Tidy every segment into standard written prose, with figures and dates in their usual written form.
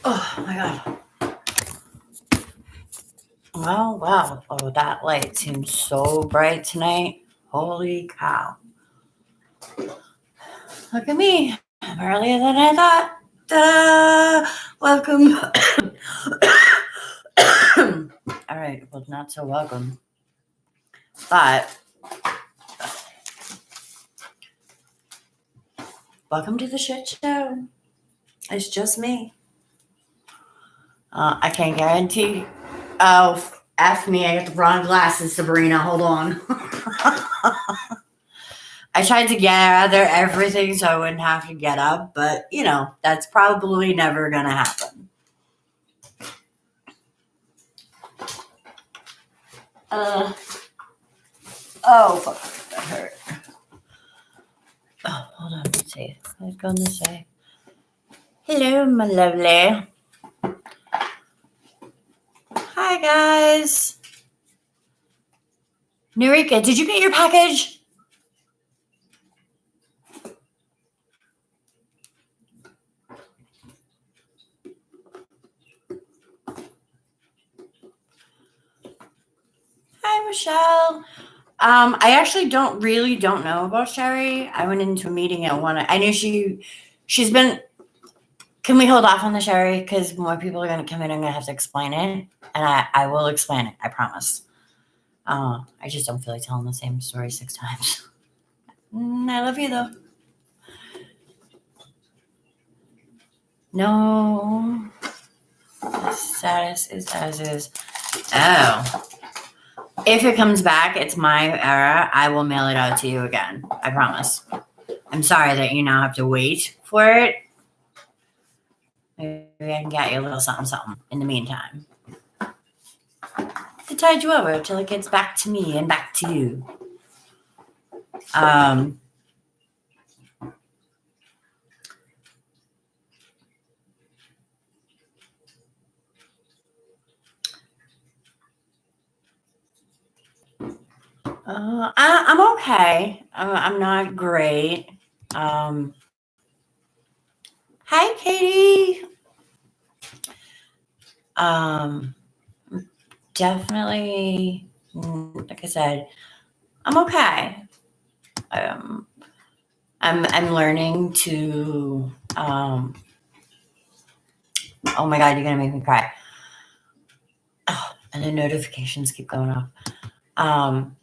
Oh my god. Well, wow. Oh, that light seems so bright tonight. Holy cow. Look at me. I'm earlier than I thought. Ta-da! Welcome. All right. Well, not so welcome. But welcome to the shit show. It's just me. I can't guarantee. Oh, F me. I got the wrong glasses, Sabrina. Hold on. I tried to gather everything so I wouldn't have to get up, but that's probably never gonna happen. Uh, oh, fuck, that hurt. Oh, hold on, let's see. Let's go this way. Hello, my lovely. Hi, guys. Narika, did you get your package? Hi, Michelle. I actually don't know about Sherry. I went into a meeting at one. I knew she's been. Can we hold off on the Sherry? Because more people are going to come in. I'm going to have to explain it. And I will explain it. I promise. I just don't feel like telling the same story 6 times. I love you, though. No. The status is as is. Oh. If it comes back, it's my error. I will mail it out to you again. I promise. I'm sorry that you now have to wait for it. Maybe I can get you a little something in the meantime. To tide you over till it gets back to me and back to you. I'm okay. I'm not great. Hi, Katie. Definitely, like I said, I'm okay. I'm learning to. Oh my god, you're gonna make me cry. Oh, and the notifications keep going off. I'm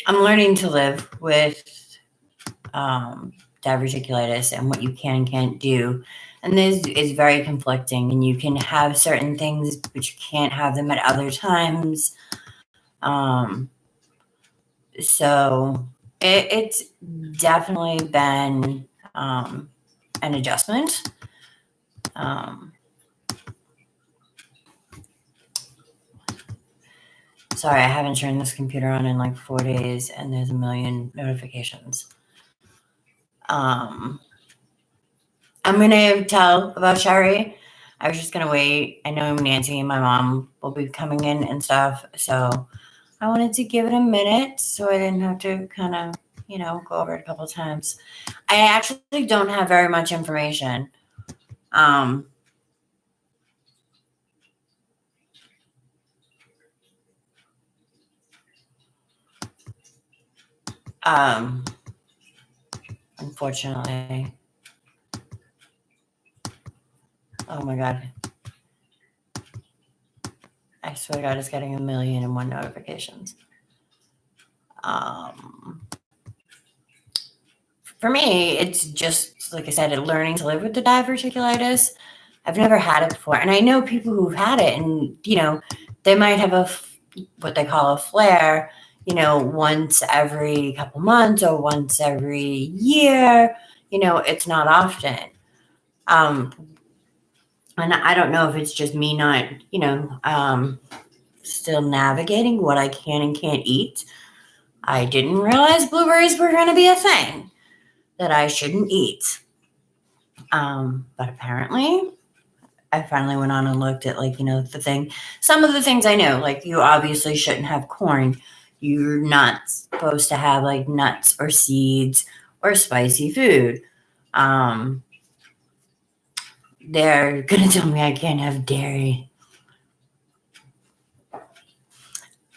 learning to live with diverticulitis and what you can and can't do. And this is very conflicting, and you can have certain things, but you can't have them at other times. So it's definitely been an adjustment. Sorry, I haven't turned this computer on in like 4 days, and there's a million notifications. I'm gonna tell about Sherry. I was just gonna wait. I know Nancy and my mom will be coming in and stuff, so I wanted to give it a minute so I didn't have to kind of, go over it a couple of times. I actually don't have very much information. Unfortunately. Oh my god. I swear to God, it's getting 1,000,001 notifications. For me, it's just, like I said, learning to live with the diverticulitis. I've never had it before. And I know people who've had it, and, they might have what they call a flare, once every couple months or once every year. It's not often. And I don't know if it's just me not, still navigating what I can and can't eat. I didn't realize blueberries were going to be a thing that I shouldn't eat. But apparently, I finally went on and looked at, the thing. Some of the things I know, like you obviously shouldn't have corn. You're not supposed to have like nuts or seeds or spicy food. they're going to tell me I can't have dairy.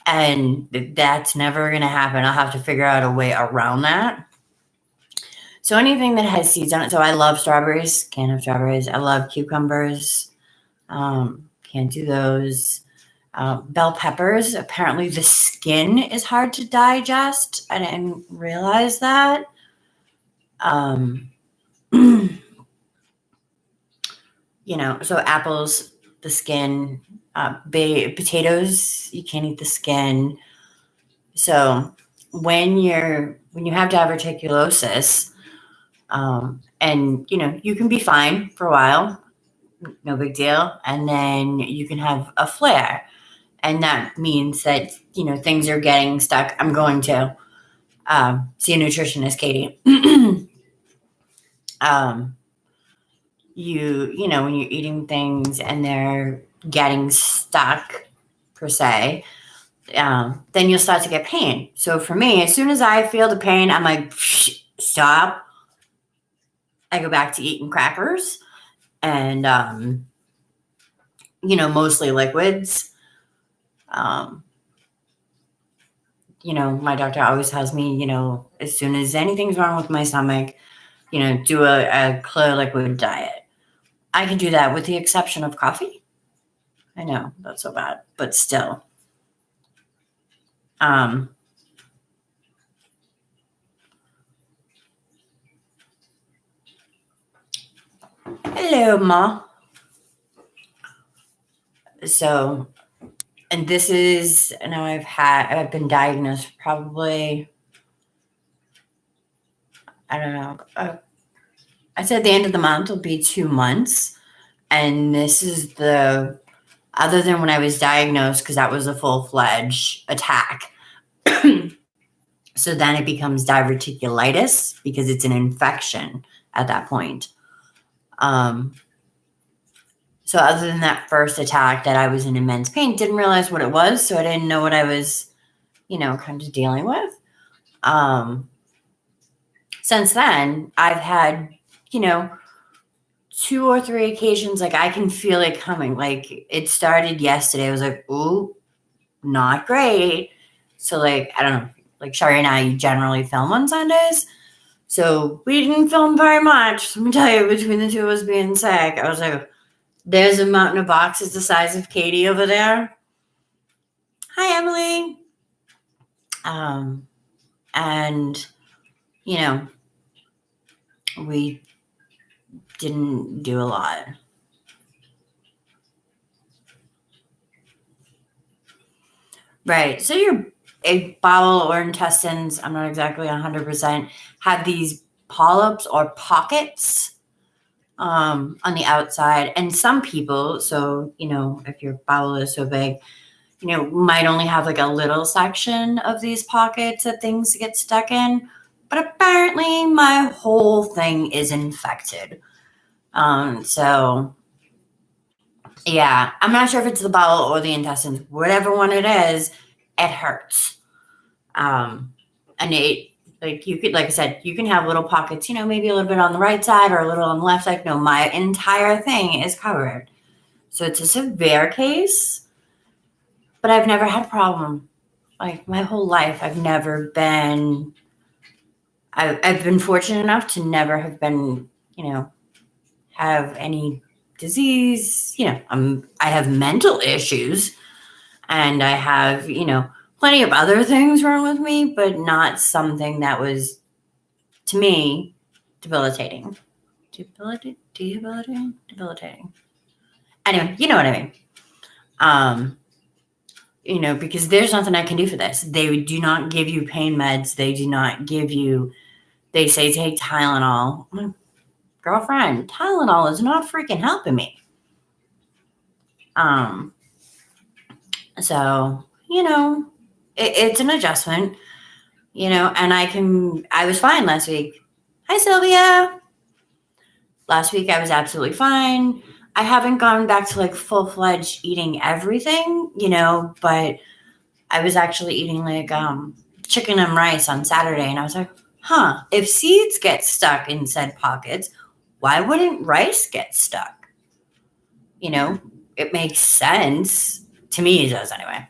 And that's never going to happen. I'll have to figure out a way around that. So anything that has seeds on it. So I love strawberries. Can't have strawberries. I love cucumbers. Can't do those. Bell peppers. Apparently the skin is hard to digest. I didn't realize that. So apples, the skin, potatoes, you can't eat the skin. So when you have diverticulosis, and you can be fine for a while, no big deal, and then you can have a flare, and that means that things are getting stuck. I'm going to see a nutritionist, Katie. When you're eating things and they're getting stuck per se, then you'll start to get pain. So for me, as soon as I feel the pain, I'm like, stop. I go back to eating crackers and, mostly liquids. My doctor always tells me, as soon as anything's wrong with my stomach, do a clear liquid diet. I can do that with the exception of coffee. I know that's so bad, but still. Hello, Ma. So, and this is, now I've been diagnosed probably, I don't know, I said the end of the month will be 2 months. And this is other than when I was diagnosed, because that was a full-fledged attack. So then it becomes diverticulitis because it's an infection at that point. So other than that first attack that I was in immense pain, didn't realize what it was. So I didn't know what I was, kind of dealing with. Since then, I've had, 2 or 3 occasions, like I can feel it coming. Like it started yesterday. I was like, ooh, not great. So like, I don't know, like Shari and I generally film on Sundays. So we didn't film very much. Let me tell you, between the two of us being sick, I was like, there's a mountain of boxes the size of Katie over there. Hi, Emily. And, we didn't do a lot. Right. So your bowel or intestines, I'm not exactly 100%, have these polyps or pockets on the outside. And some people, so, if your bowel is so big, might only have like a little section of these pockets that things get stuck in. But apparently my whole thing is infected. So yeah, I'm not sure if it's the bowel or the intestines, whatever one it is, it hurts. And it, like you could, like I said, you can have little pockets, maybe a little bit on the right side or a little on the left side. No, my entire thing is covered. So it's a severe case, but I've never had a problem. Like my whole life, I've been fortunate enough to never have been, have any disease. I have mental issues and I have, plenty of other things wrong with me, but not something that was, to me, debilitating. Debilitating. Anyway, you know what I mean. Because there's nothing I can do for this. They do not give you pain meds. They do not give you, they say take Tylenol. Girlfriend, Tylenol is not freaking helping me. So, it's an adjustment, and I was fine last week. Hi, Sylvia. Last week I was absolutely fine. I haven't gone back to like full-fledged eating everything, but I was actually eating like chicken and rice on Saturday, and I was like, if seeds get stuck in said pockets, why wouldn't rice get stuck? it makes sense. To me, it does anyway.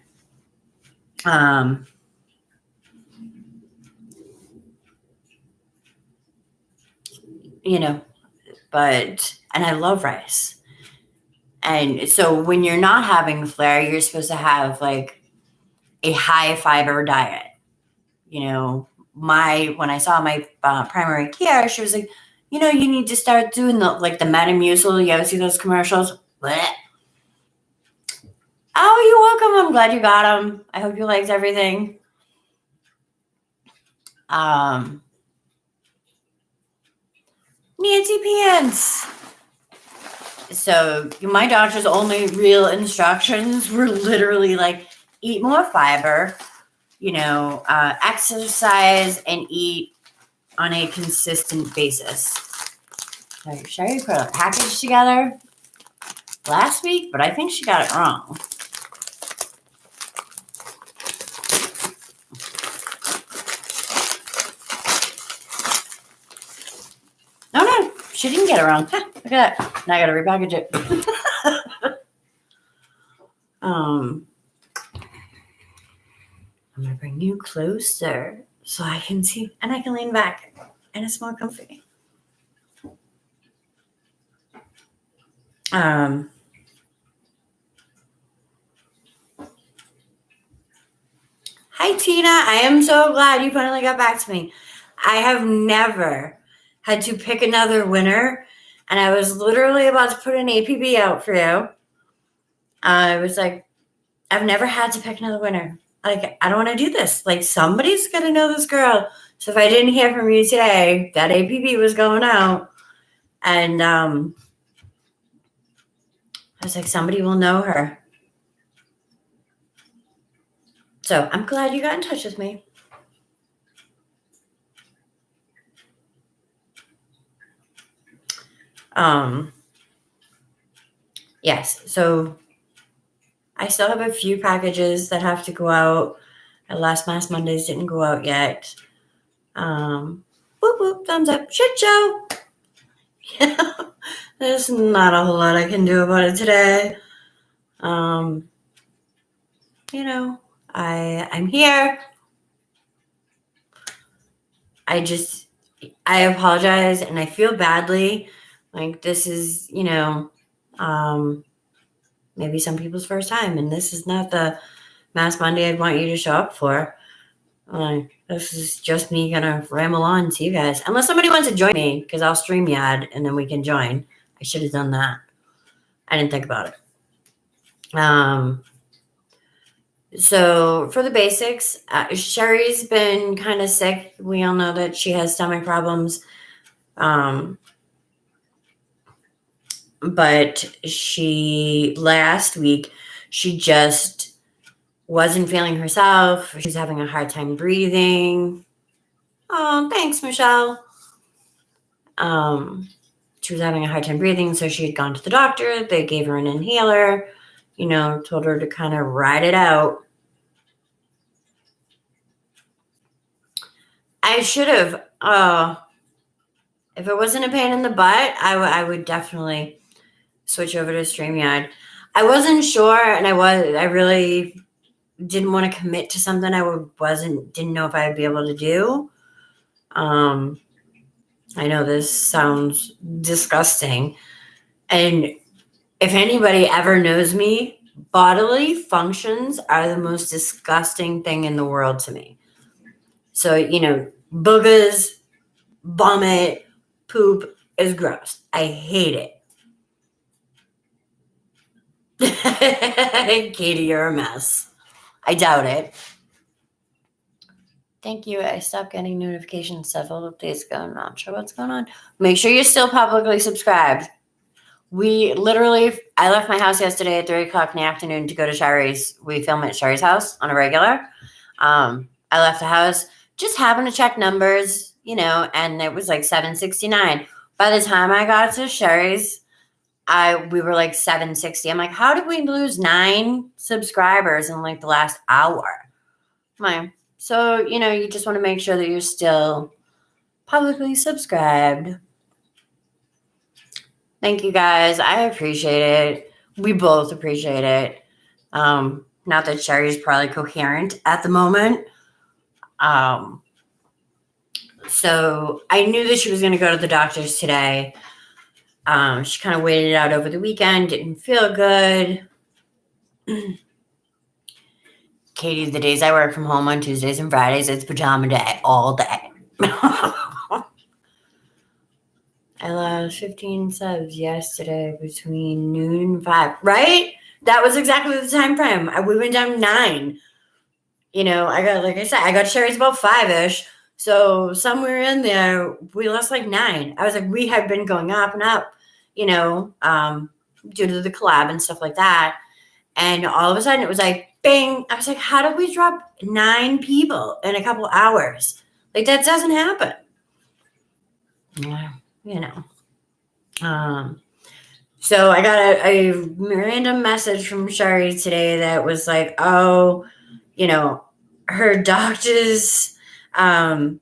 And I love rice. And so when you're not having flair, you're supposed to have like a high fiber diet. When I saw my primary care, she was like, you need to start doing the Metamucil. You ever see those commercials? Blech. Oh, you're welcome. I'm glad you got them. I hope you liked everything. Nancy Pants. So my doctor's only real instructions were literally like, eat more fiber, exercise, and eat on a consistent basis. Sherry put a package together last week, but I think she got it wrong. No, she didn't get it wrong. Look at that. Now I gotta repackage it. I'm gonna bring you closer so I can see, and I can lean back, and it's more comfy. Hi, Tina. I am so glad you finally got back to me. I have never had to pick another winner, and I was literally about to put an APB out for you. I was like, I've never had to pick another winner. Like, I don't want to do this. Like, somebody's got to know this girl. So if I didn't hear from you today, that APB was going out. And I was like, somebody will know her. So I'm glad you got in touch with me. Yes. So I still have a few packages that have to go out. Last Mass Mondays didn't go out yet. Whoop, whoop, thumbs up. Shit show. There's not a whole lot I can do about it today. I'm here. I apologize, and I feel badly. Like, this is, maybe some people's first time, and this is not the Mass Monday I'd want you to show up for. This is just me gonna ramble on to you guys. Unless somebody wants to join me, because I'll StreamYard, and then we can join. I should have done that. I didn't think about it. So for the basics, Sherry's been kind of sick. We all know that she has stomach problems. But last week, she just wasn't feeling herself. She was having a hard time breathing. Oh, thanks, Michelle. She was having a hard time breathing, so she had gone to the doctor. They gave her an inhaler, told her to kind of ride it out. I should have, if it wasn't a pain in the butt, I would definitely switch over to StreamYard. I wasn't sure, and I really didn't want to commit to something didn't know if I'd be able to do. I know this sounds disgusting, and if anybody ever knows me, bodily functions are the most disgusting thing in the world to me. So, boogers, vomit, poop is gross. I hate it. Katie, you're a mess. I doubt it. Thank you. I stopped getting notifications several days ago. I'm not sure what's going on. Make sure you're still publicly subscribed. I left my house yesterday at 3 o'clock in the afternoon to go to Sherry's. We film at Sherry's house on a regular. I left the house just having to check numbers, and it was like 769. By the time I got to Sherry's, we were like 760. I'm like, how did we lose 9 subscribers in like the last hour? So, you just want to make sure that you're still publicly subscribed. Thank you guys. I appreciate it. we both appreciate it. Not that Sherry's probably coherent at the moment. So I knew that she was going to go to the doctor's today. She kind of waited it out over the weekend, didn't feel good. Katie, the days I work from home on Tuesdays and Fridays, it's pajama day all day. I lost 15 subs yesterday between noon and 5. Right? That was exactly the time frame. We went down 9. You know, I got Sherry's about 5-ish. So somewhere in there, we lost like 9. I was like, we had been going up and up, you know, due to the collab and stuff like that. And all of a sudden it was like, bang. I was like, how did we drop 9 people in a couple hours? Like, that doesn't happen. You know. So I got a random message from Sherry today that was like, oh, you know, her doctors, you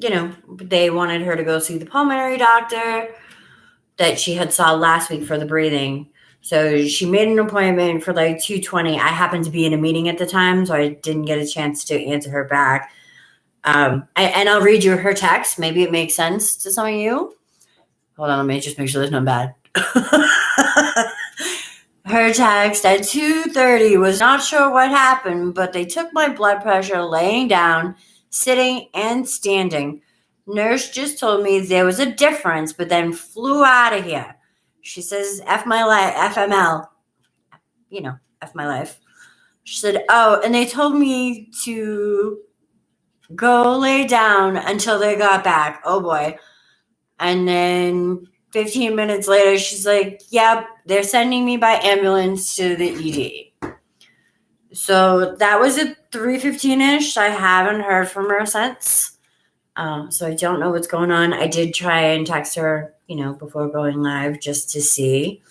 know, they wanted her to go see the pulmonary doctor that she had saw last week for the breathing. So she made an appointment for like 2:20. I happened to be in a meeting at the time, so I didn't get a chance to answer her back. And I'll read you her text. Maybe it makes sense to some of you. Hold on, let me just make sure there's no bad. Her text at 2:30 was not sure what happened, but they took my blood pressure laying down, sitting, and standing. Nurse just told me there was a difference, but then flew out of here. She says, F my life, FML. You know, F my life. She said, oh, and they told me to go lay down until they got back. Oh, boy. And then 15 minutes later, she's like, yep, they're sending me by ambulance to the ED. So that was at 3:15-ish. I haven't heard from her since. So I don't know what's going on. I did try and text her, you know, before going live just to see.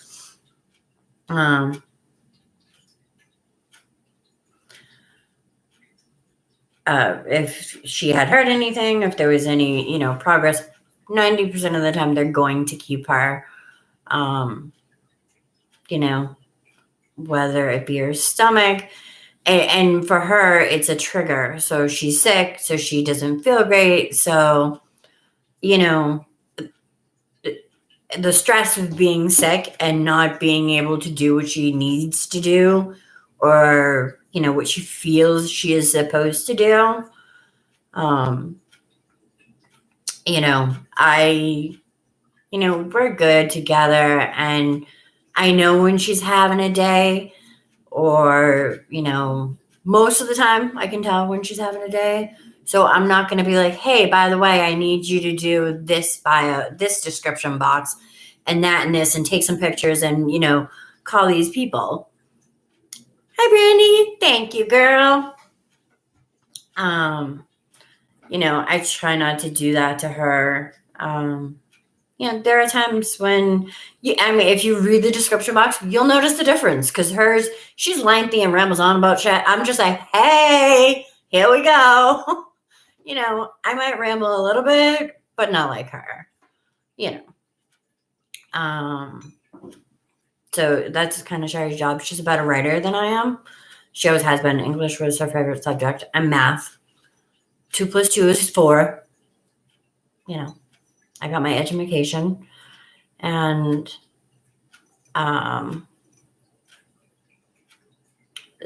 If she had heard anything, if there was any, you know, progress. 90% of the time they're going to keep her, you know, whether it be her stomach. And for her, it's a trigger. So she's sick, so she doesn't feel great. So, you know, the stress of being sick and not being able to do what she needs to do, or, you know, what she feels she is supposed to do. You know, we're good together, and I know when she's having a day, or, you know, most of the time I can tell when she's having a day. So I'm not going to be like, hey, by the way, I need you to do this bio, this description box, and that and this, and take some pictures and, you know, call these people. Hi, Brandy. Thank you, girl. You know, I try not to do that to her. You know, there are times when, if you read the description box, you'll notice the difference, because she's lengthy and rambles on about shit. I'm just like, hey, here we go. You know, I might ramble a little bit, but not like her, you know. So that's kind of Sherry's job. She's a better writer than I am. She always has been. English was her favorite subject, and math. 2 + 2 is 4. You know, I got my education, and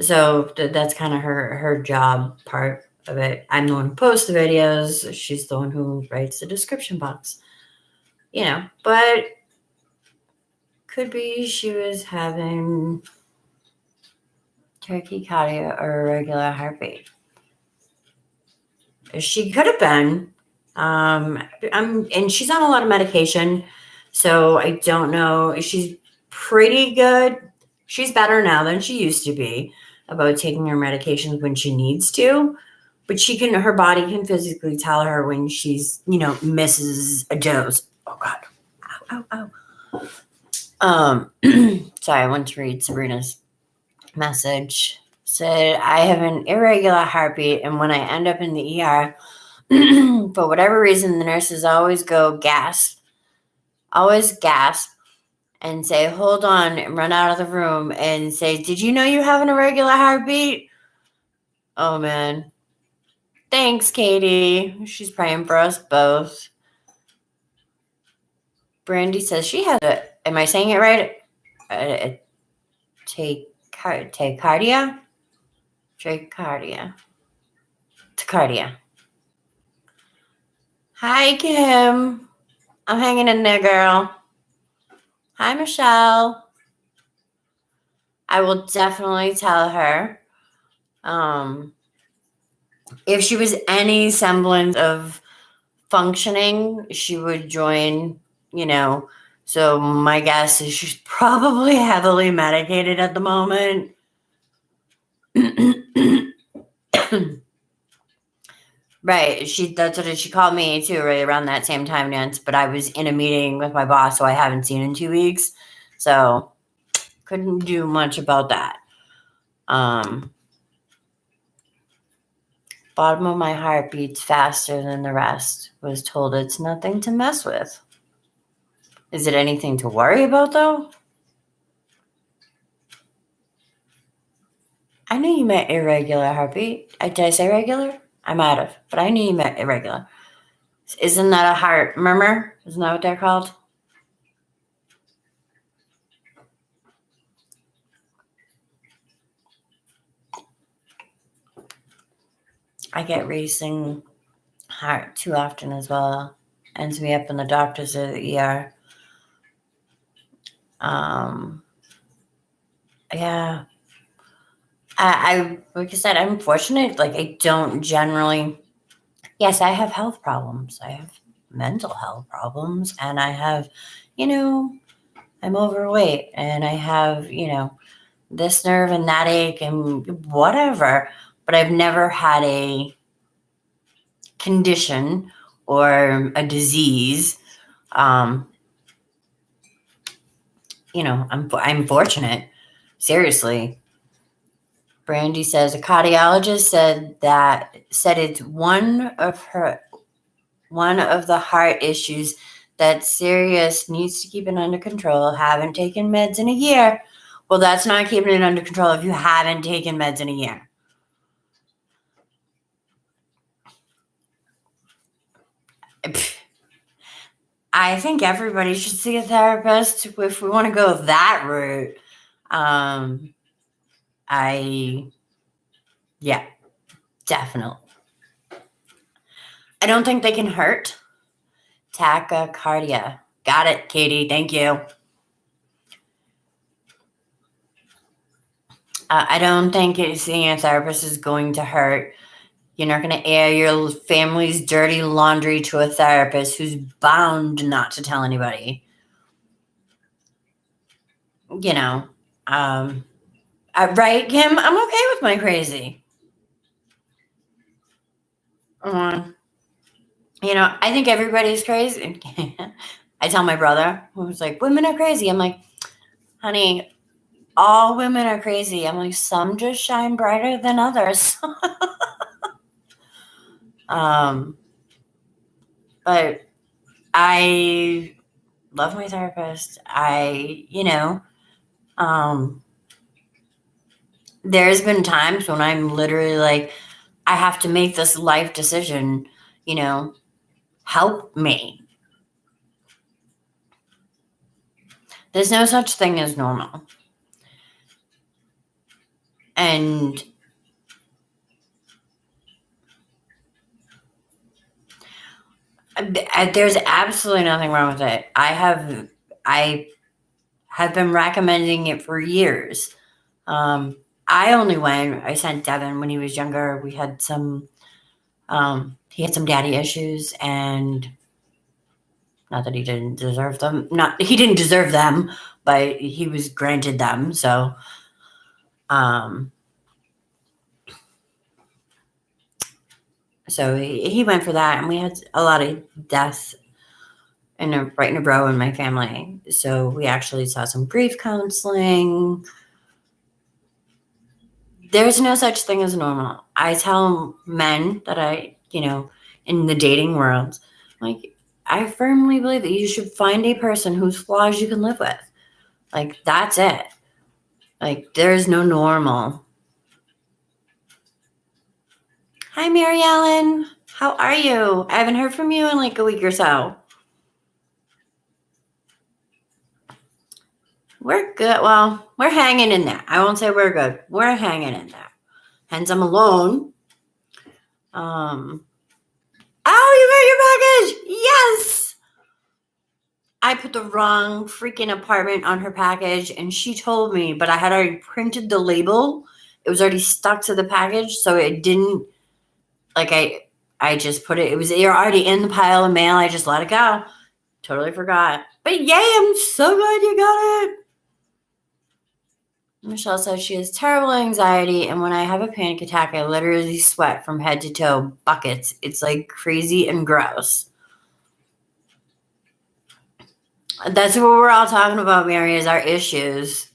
so that's kind of her job part of it. I'm the one who posts the videos. She's the one who writes the description box. You know, but could be she was having tachycardia or irregular heartbeat. She could have been. And she's on a lot of medication, so I don't know. She's pretty good. She's better now than she used to be about taking her medications when she needs to, but her body can physically tell her when she's, you know, misses a dose. Oh God. Ow, ow, ow. Sorry, I want to read Sabrina's message. Said, I have an irregular heartbeat, and when I end up in the ER, for whatever reason, the nurses always gasp. and say, hold on, and run out of the room and say, did you know you have an irregular heartbeat? Oh, man. Thanks, Katie. She's praying for us both. Brandy says she has am I saying it right? Tachycardia? Tachycardia. Hi, Kim. I'm hanging in there, girl. Hi, Michelle. I will definitely tell her. If she was any semblance of functioning, she would join, So my guess is she's probably heavily medicated at the moment. Right. That's what she called me too, right around that same time, Nance. But I was in a meeting with my boss, so I haven't seen in 2 weeks. So couldn't do much about that. Bottom of my heart beats faster than the rest. Was told it's nothing to mess with. Is it anything to worry about, though? I knew you meant irregular heartbeat. Did I say regular? I might have, but I knew you meant irregular. Isn't that a heart murmur? Isn't that what they're called? I get racing heart too often as well. Ends me up in the doctor's or the ER. Yeah. I like I said, I'm fortunate. Like I don't generally. Yes, I have health problems. I have mental health problems, and I have, I'm overweight, and I have, this nerve and that ache and whatever. But I've never had a condition or a disease. I'm fortunate. Seriously. Brandy says a cardiologist said it's one of the heart issues that's serious, needs to keep it under control. Haven't taken meds in a year. Well, that's not keeping it under control if you haven't taken meds in a year. I think everybody should see a therapist if we want to go that route. Yeah, definitely. I don't think they can hurt. Tachycardia. Got it, Katie. Thank you. I don't think seeing a therapist is going to hurt. You're not going to air your family's dirty laundry to a therapist who's bound not to tell anybody. Right, Kim? I'm okay with my crazy. I think everybody's crazy. I tell my brother, who's like, women are crazy. I'm like, honey, all women are crazy. I'm like, some just shine brighter than others. But I love my therapist. There's been times when I'm literally like, I have to make this life decision, help me. There's no such thing as normal. And there's absolutely nothing wrong with it. I have been recommending it for years. I sent Devin when he was younger. We had he had some daddy issues, and not that he didn't deserve them. He didn't deserve them, but he was granted them. So, he went for that, and we had a lot of deaths right in a row in my family. So we actually saw some grief counseling. There's no such thing as normal. I tell men that in the dating world, like, I firmly believe that you should find a person whose flaws you can live with. Like, that's it. Like, there's no normal. Hi, Mary Ellen. How are you? I haven't heard from you in like a week or so. We're good. Well, we're hanging in there. I won't say we're good. We're hanging in there. Hence, I'm alone. Oh, you got your package. Yes. I put the wrong freaking apartment on her package and she told me, but I had already printed the label. It was already stuck to the package, so it didn't, like, I just put it, you're already in the pile of mail. I just let it go. Totally forgot. But yay, I'm so glad you got it. Michelle says she has terrible anxiety, and when I have a panic attack, I literally sweat from head to toe, buckets. It's like crazy and gross. That's what we're all talking about, Mary, is our issues.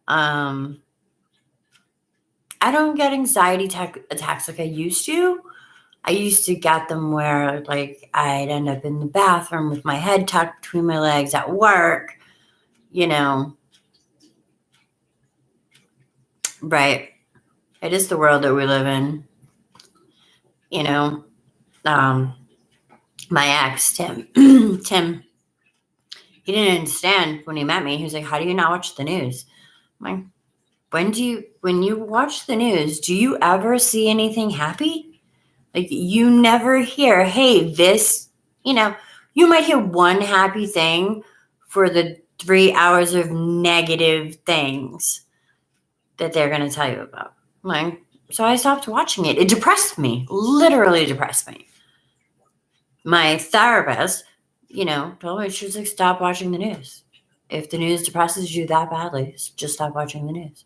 I don't get anxiety attacks like I used to. I used to get them where, like, I'd end up in the bathroom with my head tucked between my legs at work, you know. Right. It is the world that we live in. You know, my ex, Tim, he didn't understand when he met me. He was like, how do you not watch the news? I'm like, when you watch the news, do you ever see anything happy? Like, you never hear, hey, this, you know, you might hear one happy thing for the 3 hours of negative things that they're going to tell you about. Like, so I stopped watching it. It depressed me, literally depressed me. My therapist, you know, told me, she was like, stop watching the news. If the news depresses you that badly, just stop watching the news.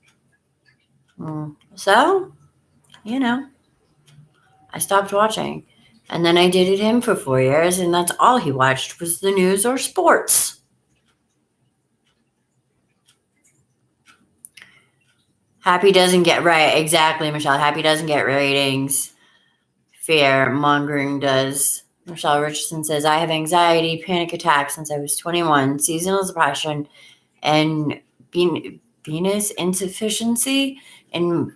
So, you know, I stopped watching. And then I dated him for 4 years, and that's all he watched was the news or sports. Happy doesn't get right. Exactly, Michelle. Happy doesn't get ratings. Fear mongering does. Michelle Richardson says, I have anxiety, panic attacks since I was 21, seasonal depression, and venous insufficiency in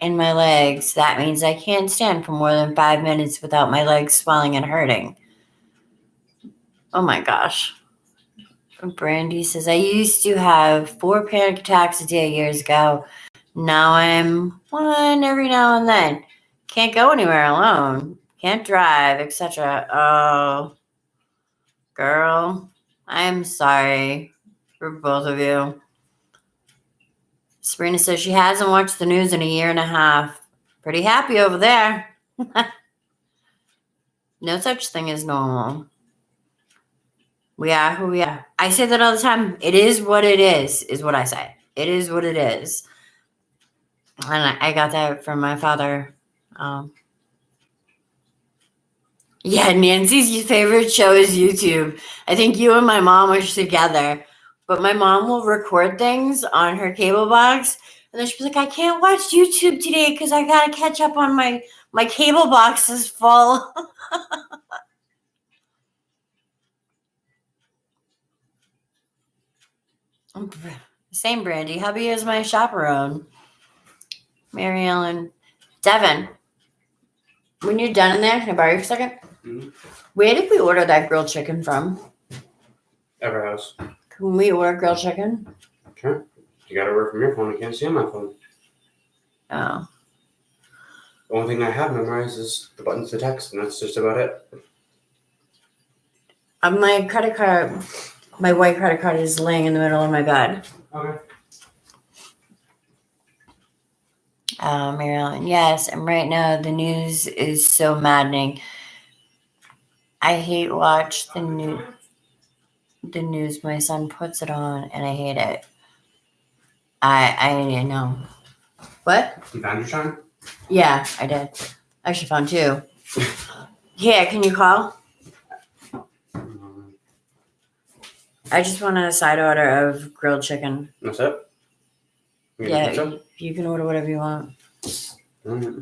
my legs. That means I can't stand for more than 5 minutes without my legs swelling and hurting. Oh my gosh. Brandy says, I used to have 4 panic attacks a day years ago. Now I'm 1 every now and then. Can't go anywhere alone. Can't drive, etc. Oh, girl, I'm sorry for both of you. Sabrina says she hasn't watched the news in a year and a half. Pretty happy over there. No such thing as normal. We are who we are. I say that all the time. It is what it is what I say. It is what it is. And I got that from my father. Yeah, Nancy's favorite show is YouTube. I think you and my mom are together. But my mom will record things on her cable box. And then she'll be like, I can't watch YouTube today because I got to catch up on my cable box is full. Same, Brandy. Hubby is my chaperone. Mary Ellen. Devin, when you're done in there, can I borrow you for a second? Mm-hmm. Where did we order that grilled chicken from? Ever House. Can we order grilled chicken? Sure. You got to order from your phone. I can't see on my phone. Oh. The only thing I have memorized is the buttons to text, and that's just about it. My credit card, my white credit card is laying in the middle of my bed. Okay. Mary Ellen, yes, and right now the news is so maddening. I hate watch the news. My son puts it on, and I hate it. I know. What? You found your son? Yeah, I did. I actually found 2. Yeah, can you call? I just want a side order of grilled chicken. That's it? Yeah, you can order whatever you want. Mm-hmm.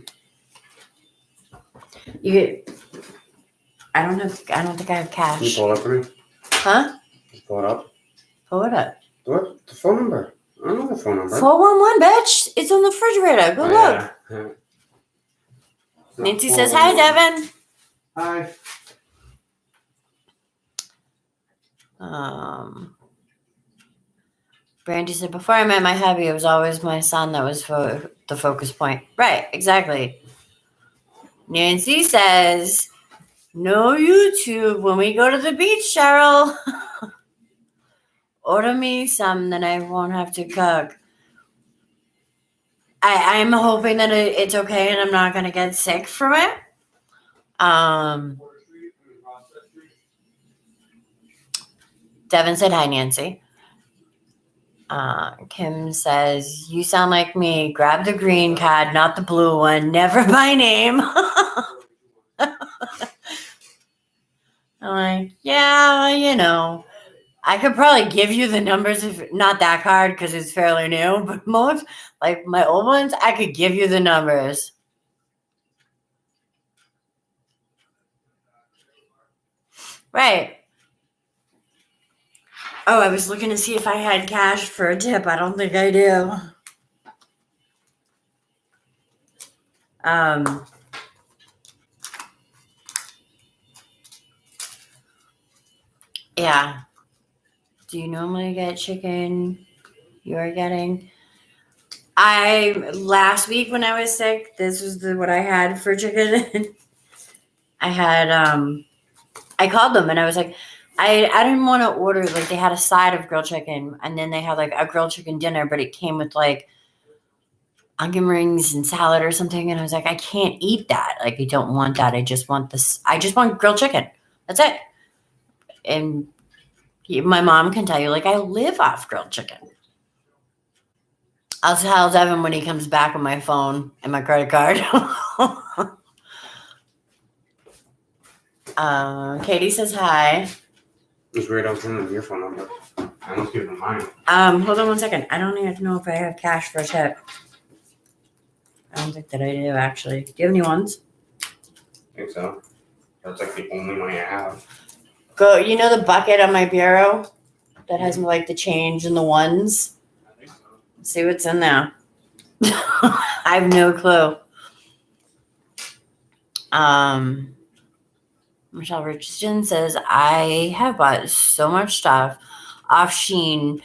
I don't think I have cash. Can you pull it up for me? Huh? Just pull it up. Pull it up. What? The phone number? I don't know the phone number. 411, bitch. It's on the refrigerator. Go look. Yeah. It's not Nancy says, hi, 411. Devin. Hi. Brandy said, before I met my hubby, it was always my son that was the focus point. Right, exactly. Nancy says, no YouTube when we go to the beach, Cheryl. Order me some, then I won't have to cook. I'm hoping that it's okay and I'm not going to get sick from it. Devin said, hi, Nancy. Kim says, you sound like me. Grab the green card, not the blue one. Never by name. I'm like, yeah, you know. I could probably give you the numbers, if not that card because it's fairly new, but most, like my old ones, I could give you the numbers. Right. Oh, I was looking to see if I had cash for a tip. I don't think I do. Yeah. Do you normally get chicken? You are getting? Last week when I was sick, this was what I had for chicken. I had I called them and I was like, I didn't want to order, like they had a side of grilled chicken and then they had like a grilled chicken dinner, but it came with like onion rings and salad or something. And I was like, I can't eat that. Like I don't want that. I just want grilled chicken. That's it. And my mom can tell you, like, I live off grilled chicken. I'll tell Devin when he comes back with my phone and my credit card. Katie says hi. It's weird. I was wondering your phone number. I must give them mine. Hold on 1 second. I don't even know if I have cash for a tip. I don't think that I do, actually. Do you have any ones? I think so. That's like the only money I have. Go. You know the bucket on my bureau that has like the change and the ones? I think so. Let's see what's in there. I have no clue. Michelle Richardson says, I have bought so much stuff off Shein.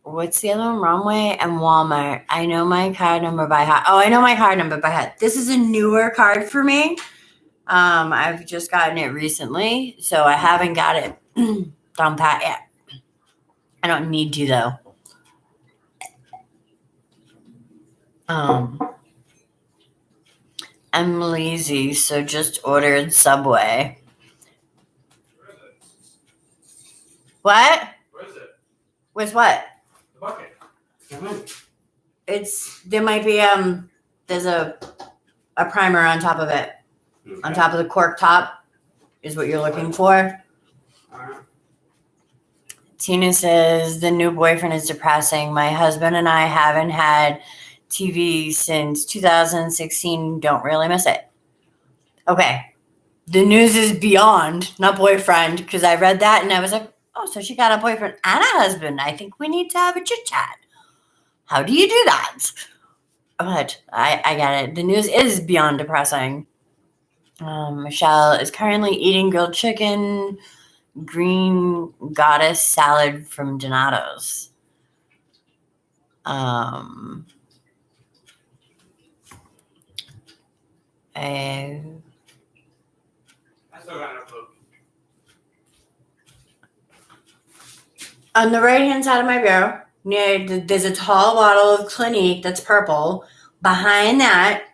What's the other one? Runway and Walmart. I know my card number by heart. Oh, I know my card number by heart. This is a newer card for me. I've just gotten it recently, so I haven't got it down pat yet. I don't need to, though. I'm lazy, so just ordered Subway. What? Where is it? With what? The bucket. There might be there's a primer on top of it. Okay. On top of the cork top is what you're looking for. Tina says the new boyfriend is depressing. My husband and I haven't had TV since 2016. Don't really miss it. Okay. The news is beyond, not boyfriend, because I read that and I was like, oh, so she got a boyfriend and a husband. I think we need to have a chit chat. How do you do that? But I get it. The news is beyond depressing. Michelle is currently eating grilled chicken, green goddess salad from Donato's. I still got no clue. On the right-hand side of my bureau, there's a tall bottle of Clinique that's purple. Behind that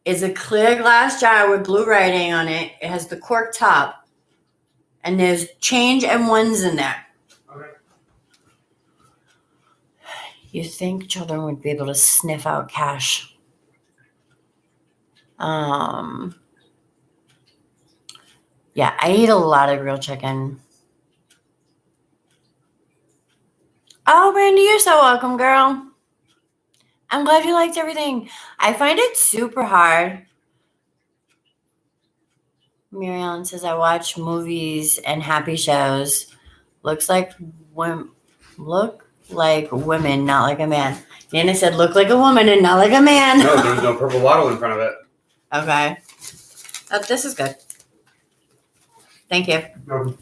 is a clear glass jar with blue writing on it. It has the cork top. And there's change and ones in there. Okay. You think children would be able to sniff out cash? Yeah, I eat a lot of grilled chicken. Oh, Brandy, you're so welcome, girl. I'm glad you liked everything. I find it super hard Mary Ellen says, I watch movies and happy shows. Look like women, not like a man. Nana said, look like a woman and not like a man. No, there's no purple bottle in front of it. Okay. Oh, this is good. Thank you. No.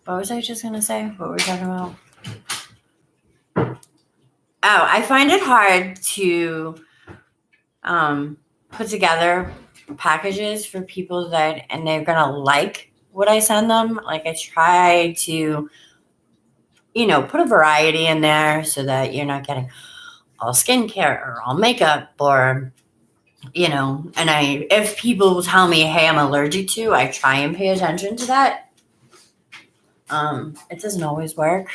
What was I just going to say? What were we talking about? Oh, I find it hard to put together packages for people and they're going to like what I send them. Like I try to, put a variety in there so that you're not getting all skincare or all makeup or, and if people tell me, hey, I'm allergic to, I try and pay attention to that. It doesn't always work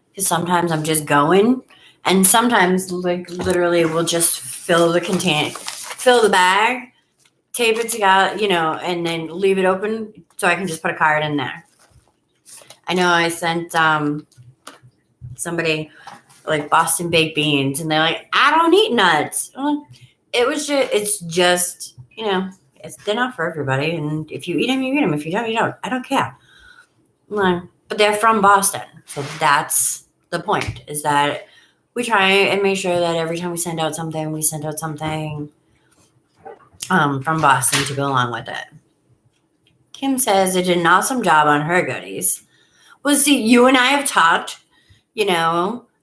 because sometimes I'm just going and sometimes like literally we'll just fill the bag, tape it together, and then leave it open so I can just put a card in there. I know I sent somebody like Boston baked beans and they're like, I don't eat nuts. It's just, they're not for everybody. And if you eat them, you eat them. If you don't, you don't. I don't care. But they're from Boston. So that's the point, is that we try and make sure that every time we send out something, from Boston to go along with it. Kim says they did an awesome job on her goodies. Well, see, you and I have talked,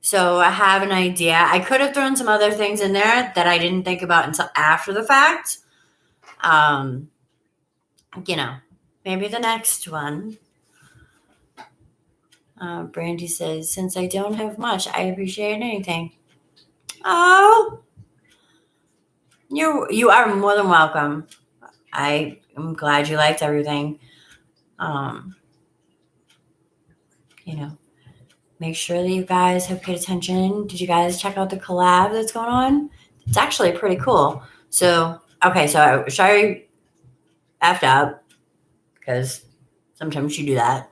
so I have an idea. I could have thrown some other things in there that I didn't think about until after the fact. Maybe the next one. Brandy says, since I don't have much, I appreciate anything. Oh, you are more than welcome. I am glad you liked everything. Make sure that you guys have paid attention. Did you guys check out the collab that's going on? It's actually pretty cool. So, okay, so Shari effed up because sometimes you do that.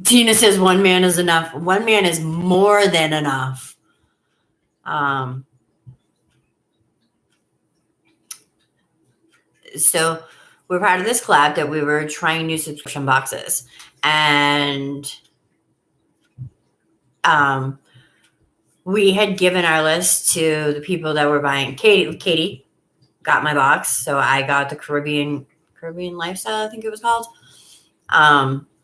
Tina says one man is enough. One man is more than enough. So we're part of this collab that we were trying new subscription boxes. And we had given our list to the people that were buying. Katie got my box. So I got the Caribbean Lifestyle, I think it was called.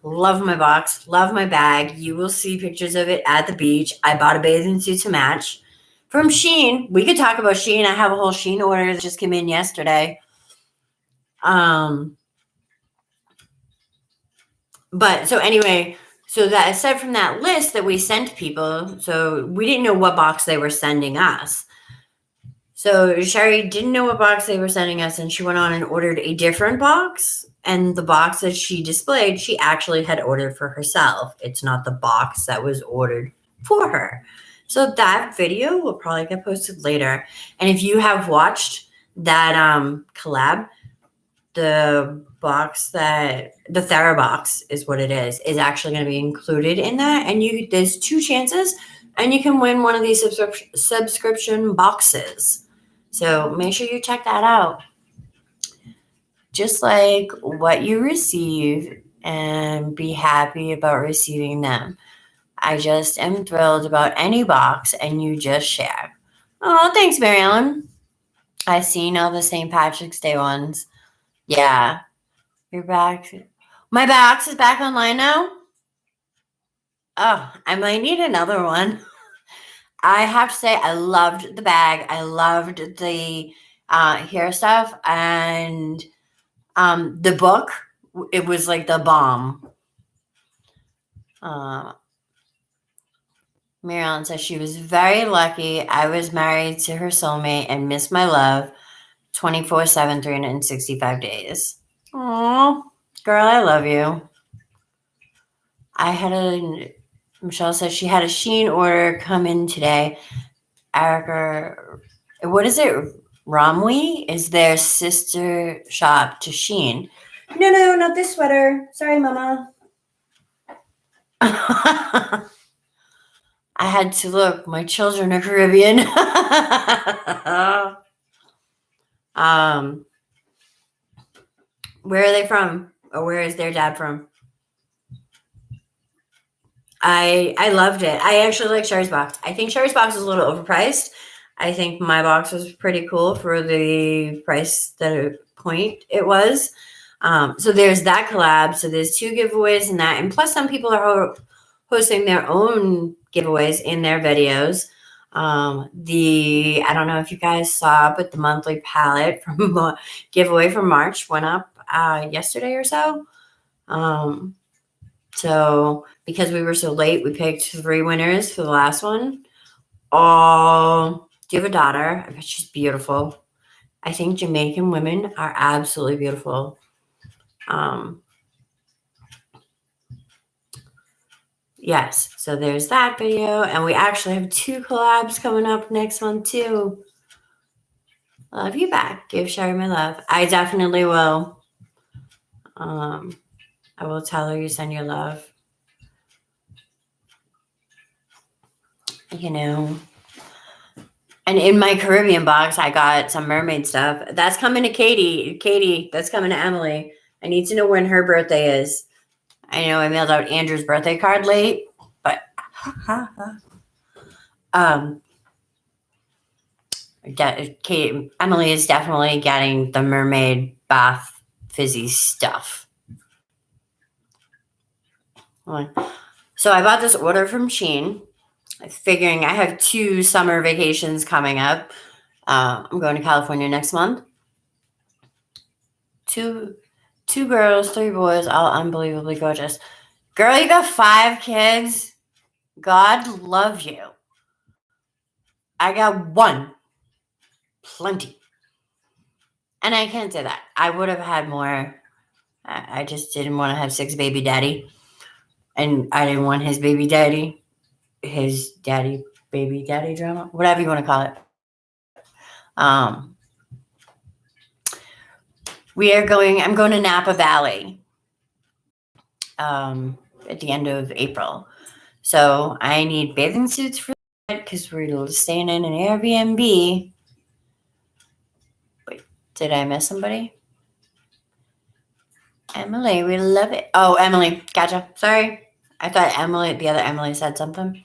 Love my box. Love my bag. You will see pictures of it at the beach. I bought a bathing suit to match. From Shein. We could talk about Shein. I have a whole Shein order that just came in yesterday. But so anyway, so that aside from that list that we sent people, so we didn't know what box they were sending us. So Sherry didn't know what box they were sending us, and she went on and ordered a different box. And the box that she displayed, she actually had ordered for herself. It's not the box that was ordered for her. So that video will probably get posted later. And if you have watched that collab, the TheraBox is what it is actually going to be included in that. And there's 2 chances, and you can win one of these subscription boxes. So make sure you check that out. Just like what you receive, and be happy about receiving them. I just am thrilled about any box, and you just share. Oh, thanks, Mary Ellen. I seen all the St. Patrick's Day ones. Yeah. You're back. My box is back online now? Oh, I might need another one. I have to say, I loved the bag. I loved the hair stuff. And the book, it was like the bomb. Mary Ellen says she was very lucky. I was married to her soulmate and miss my love 24/7, 365 days. Aw, girl, I love you. Michelle says she had a Shein order come in today. Erica, what is it? Romwe is their sister shop to Shein. No, not this sweater. Sorry, Mama. I had to look. My children are Caribbean. Where are they from? Or where is their dad from? I loved it. I actually like Sherry's box. I think Sherry's box is a little overpriced. I think my box was pretty cool for the price point it was. So there's that collab. So there's 2 giveaways in that, and plus some people are hosting their own giveaways in their videos. I don't know if you guys saw, but the monthly palette from giveaway for March went up yesterday or so. So because we were so late, we picked 3 winners for the last one. Oh, do you have a daughter? I bet she's beautiful. I think Jamaican women are absolutely beautiful. Yes, so there's that video, and we actually have 2 collabs coming up next month too. Love you back. Give Sherry my love. I definitely will. I will tell her you send your love. You know. And in my Caribbean box, I got some mermaid stuff. That's coming to Katie. Katie, that's coming to Emily. I need to know when her birthday is. I know I mailed out Andrew's birthday card late, but Emily is definitely getting the mermaid bath fizzy stuff. So I bought this order from Shein, figuring I have 2 summer vacations coming up. I'm going to California next month. Two girls, 3 boys, all unbelievably gorgeous. Girl, you got 5 kids. God love you. I got 1. Plenty. And I can't say that. I would have had more. I just didn't want to have 6 baby daddy. And I didn't want his baby daddy. His daddy, baby daddy drama. Whatever you want to call it. I'm going to Napa Valley at the end of April. So I need bathing suits for that because we're staying in an Airbnb. Wait, did I miss somebody? Emily, we love it. Oh, Emily, gotcha. Sorry. I thought the other Emily said something.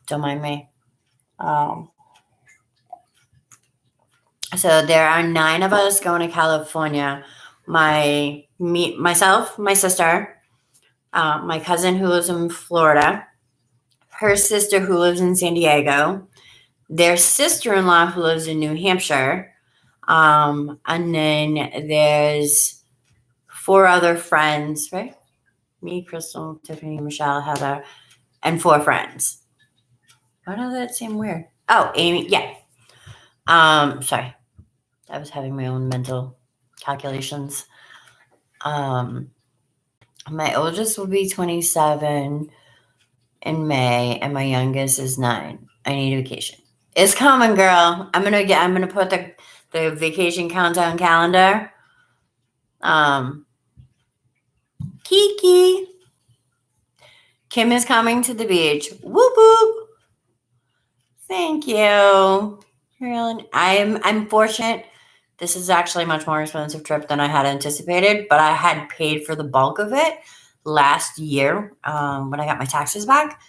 Don't mind me. So there are 9 of us going to California. Myself, my sister, my cousin who lives in Florida, her sister who lives in San Diego, their sister-in-law who lives in New Hampshire, and then there's 4 other friends, right? Me, Crystal, Tiffany, Michelle, Heather, and 4 friends. Why does that seem weird? Oh, Amy, yeah. Sorry. I was having my own mental calculations. My oldest will be 27 in May, and my youngest is 9. I need a vacation. It's coming, girl. I'm gonna put the vacation countdown calendar. Kiki. Kim is coming to the beach. Whoop whoop. Thank you. I'm fortunate. This is actually a much more expensive trip than I had anticipated, but I had paid for the bulk of it last year when I got my taxes back.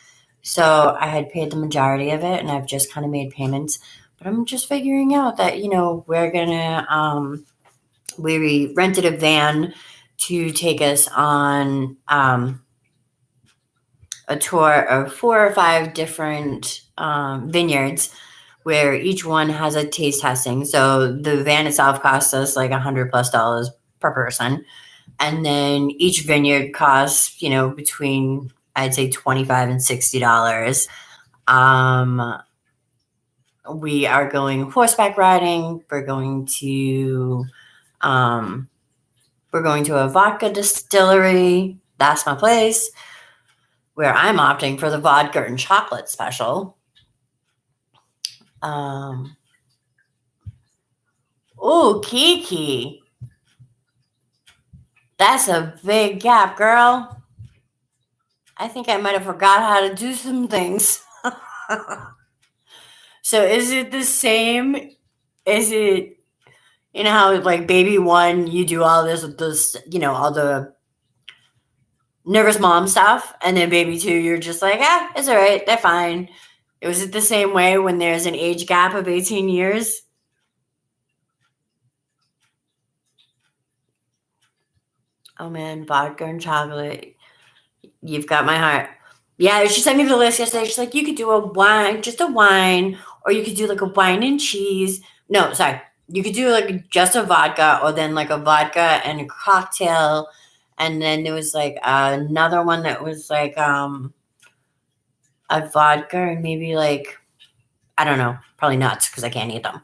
So I had paid the majority of it, and I've just kind of made payments. But I'm just figuring out that, we're going to, we rented a van to take us on a tour of 4 or 5 different vineyards where each one has a taste testing. So the van itself costs us like $100+ per person. And then each vineyard costs, between, I'd say, $25 and $60. We are going horseback riding. We're going to a vodka distillery. That's my place, where I'm opting for the vodka and chocolate special. Oh, Kiki. That's a big gap, girl. I think I might have forgot how to do some things. So is it the same? Is it, you know how like baby one, you do all this, all the nervous mom stuff, and then baby two, you're just like, it's all right, they're fine. Was it the same way when there's an age gap of 18 years? Oh man, vodka and chocolate. You've got my heart. Yeah, she sent me the list yesterday. She's like, you could do a wine, just a wine, or you could do like a wine and cheese. No, sorry. You could do like just a vodka, or then like a vodka and a cocktail. And then there was like another one that was like a vodka and maybe like, I don't know, probably nuts because I can't eat them.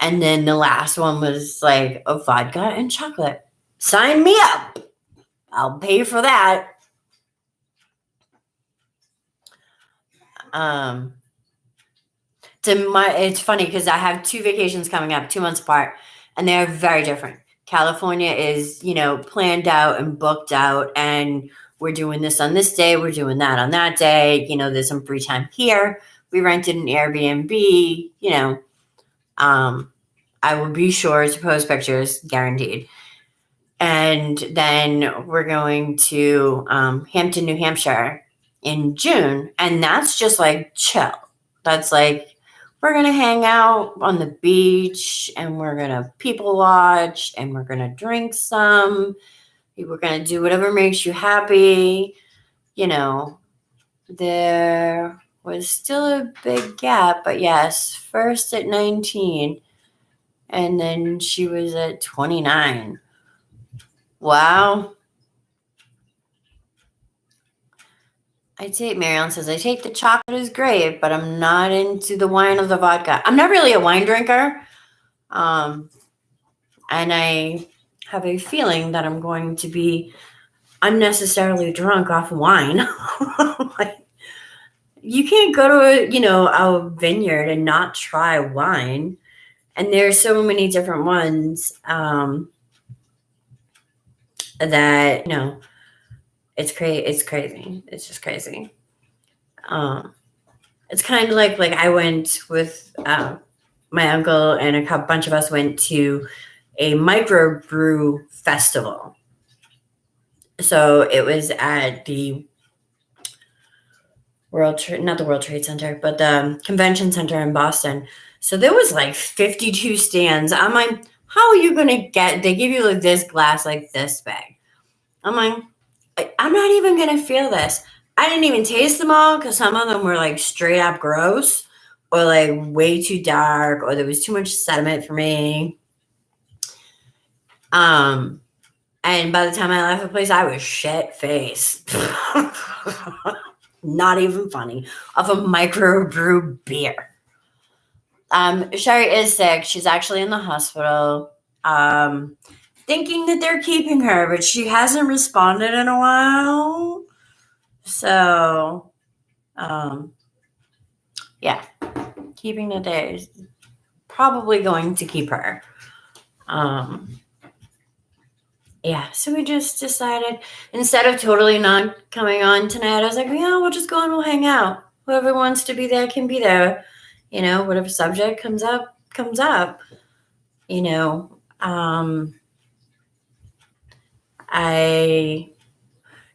And then the last one was like a vodka and chocolate. Sign me up. I'll pay for that. It's funny because I have 2 vacations coming up 2 months apart, and they're very different. California is, planned out and booked out, and we're doing this on this day, we're doing that on that day. There's some free time here. We rented an Airbnb. I will be sure to post pictures, guaranteed. And then we're going to Hampton, New Hampshire in June, and that's just like chill. That's like, we're going to hang out on the beach, and we're going to people watch, and we're going to drink some. We're going to do whatever makes you happy. There was still a big gap, but yes, first at 19, and then she was at 29. Wow. Marion says, I take the chocolate is great, but I'm not into the wine or the vodka. I'm not really a wine drinker. And I have a feeling that I'm going to be unnecessarily drunk off wine. Like, you can't go to a vineyard and not try wine. And there's so many different ones that, it's crazy. It's crazy. It's just crazy. It's kind of like I went with my uncle and a bunch of us went to a microbrew festival. So it was at the not the World Trade Center, but the Convention Center in Boston. So there was like 52 stands. I'm like, how are you going to they give you like this glass like this big. I'm like, I'm not even going to feel this. I didn't even taste them all because some of them were like straight up gross or like way too dark or there was too much sediment for me. And by the time I left the place, I was shit faced. Not even funny. Of a microbrew beer. Sherry is sick. She's actually in the hospital. Thinking that they're keeping her, but she hasn't responded in a while. So, yeah, keeping the days. Probably going to keep her. Yeah, so we just decided, instead of totally not coming on tonight, I was like, yeah, we'll just go and we'll hang out. Whoever wants to be there can be there. Whatever subject comes up, comes up.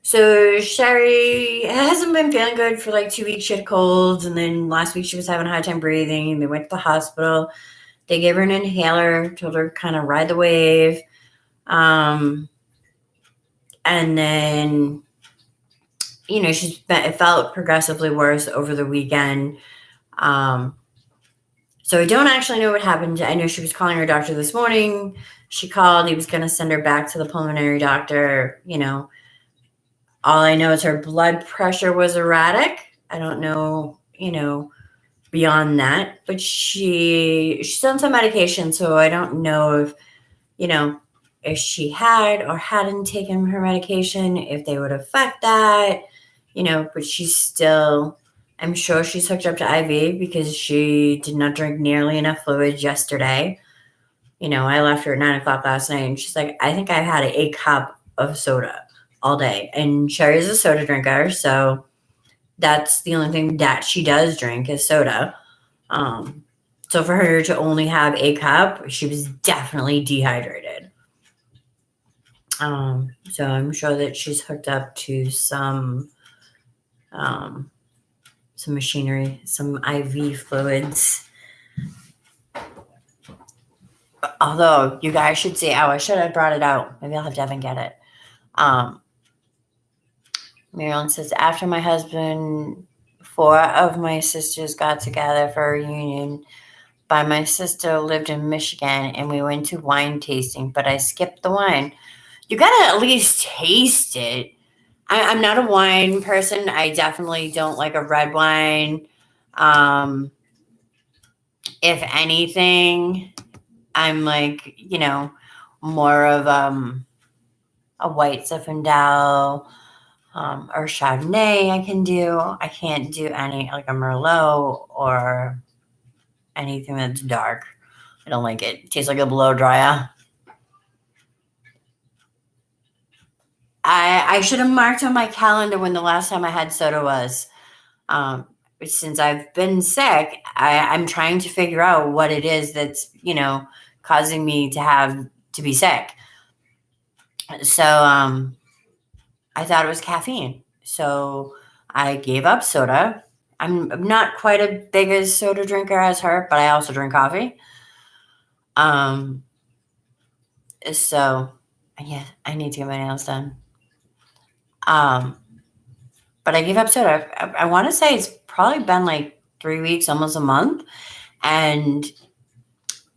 So Sherry hasn't been feeling good for like 2 weeks. She had colds, and then last week she was having a hard time breathing, and they went to the hospital. They gave her an inhaler, told her kind of ride the wave. And then, it felt progressively worse over the weekend. So I don't actually know what happened. I know she was calling her doctor this morning. She called. He was going to send her back to the pulmonary doctor. All I know is her blood pressure was erratic. I don't know, beyond that. But she's on some medication, so I don't know if she had or hadn't taken her medication, if they would affect that, but she's still, I'm sure she's hooked up to IV because she did not drink nearly enough fluid yesterday. I left her at 9:00 last night and she's like, I think I had a cup of soda all day. And Sherry's a soda drinker. So, that's the only thing that she does drink is soda. So for her to only have a cup, she was definitely dehydrated. So I'm sure that she's hooked up to some machinery, some IV fluids. Although you guys should see, I should have brought it out. Maybe I'll have Devin get it. Marilyn says, after my husband, 4 of my sisters got together for a reunion. My sister lived in Michigan, and we went to wine tasting, but I skipped the wine. You gotta at least taste it. I'm not a wine person. I definitely don't like a red wine. If anything, I'm like, more of a white Zinfandel or Chardonnay I can do. I can't do any, like a Merlot or anything that's dark. I don't like it. It tastes like a blow dryer. I should have marked on my calendar when the last time I had soda was. Since I've been sick, I'm trying to figure out what it is that's, causing me to be sick. So I thought it was caffeine. So I gave up soda. I'm not quite as big a soda drinker as her, but I also drink coffee. So yeah, I need to get my nails done. But I gave up soda. I want to say it's probably been like 3 weeks, almost a month. And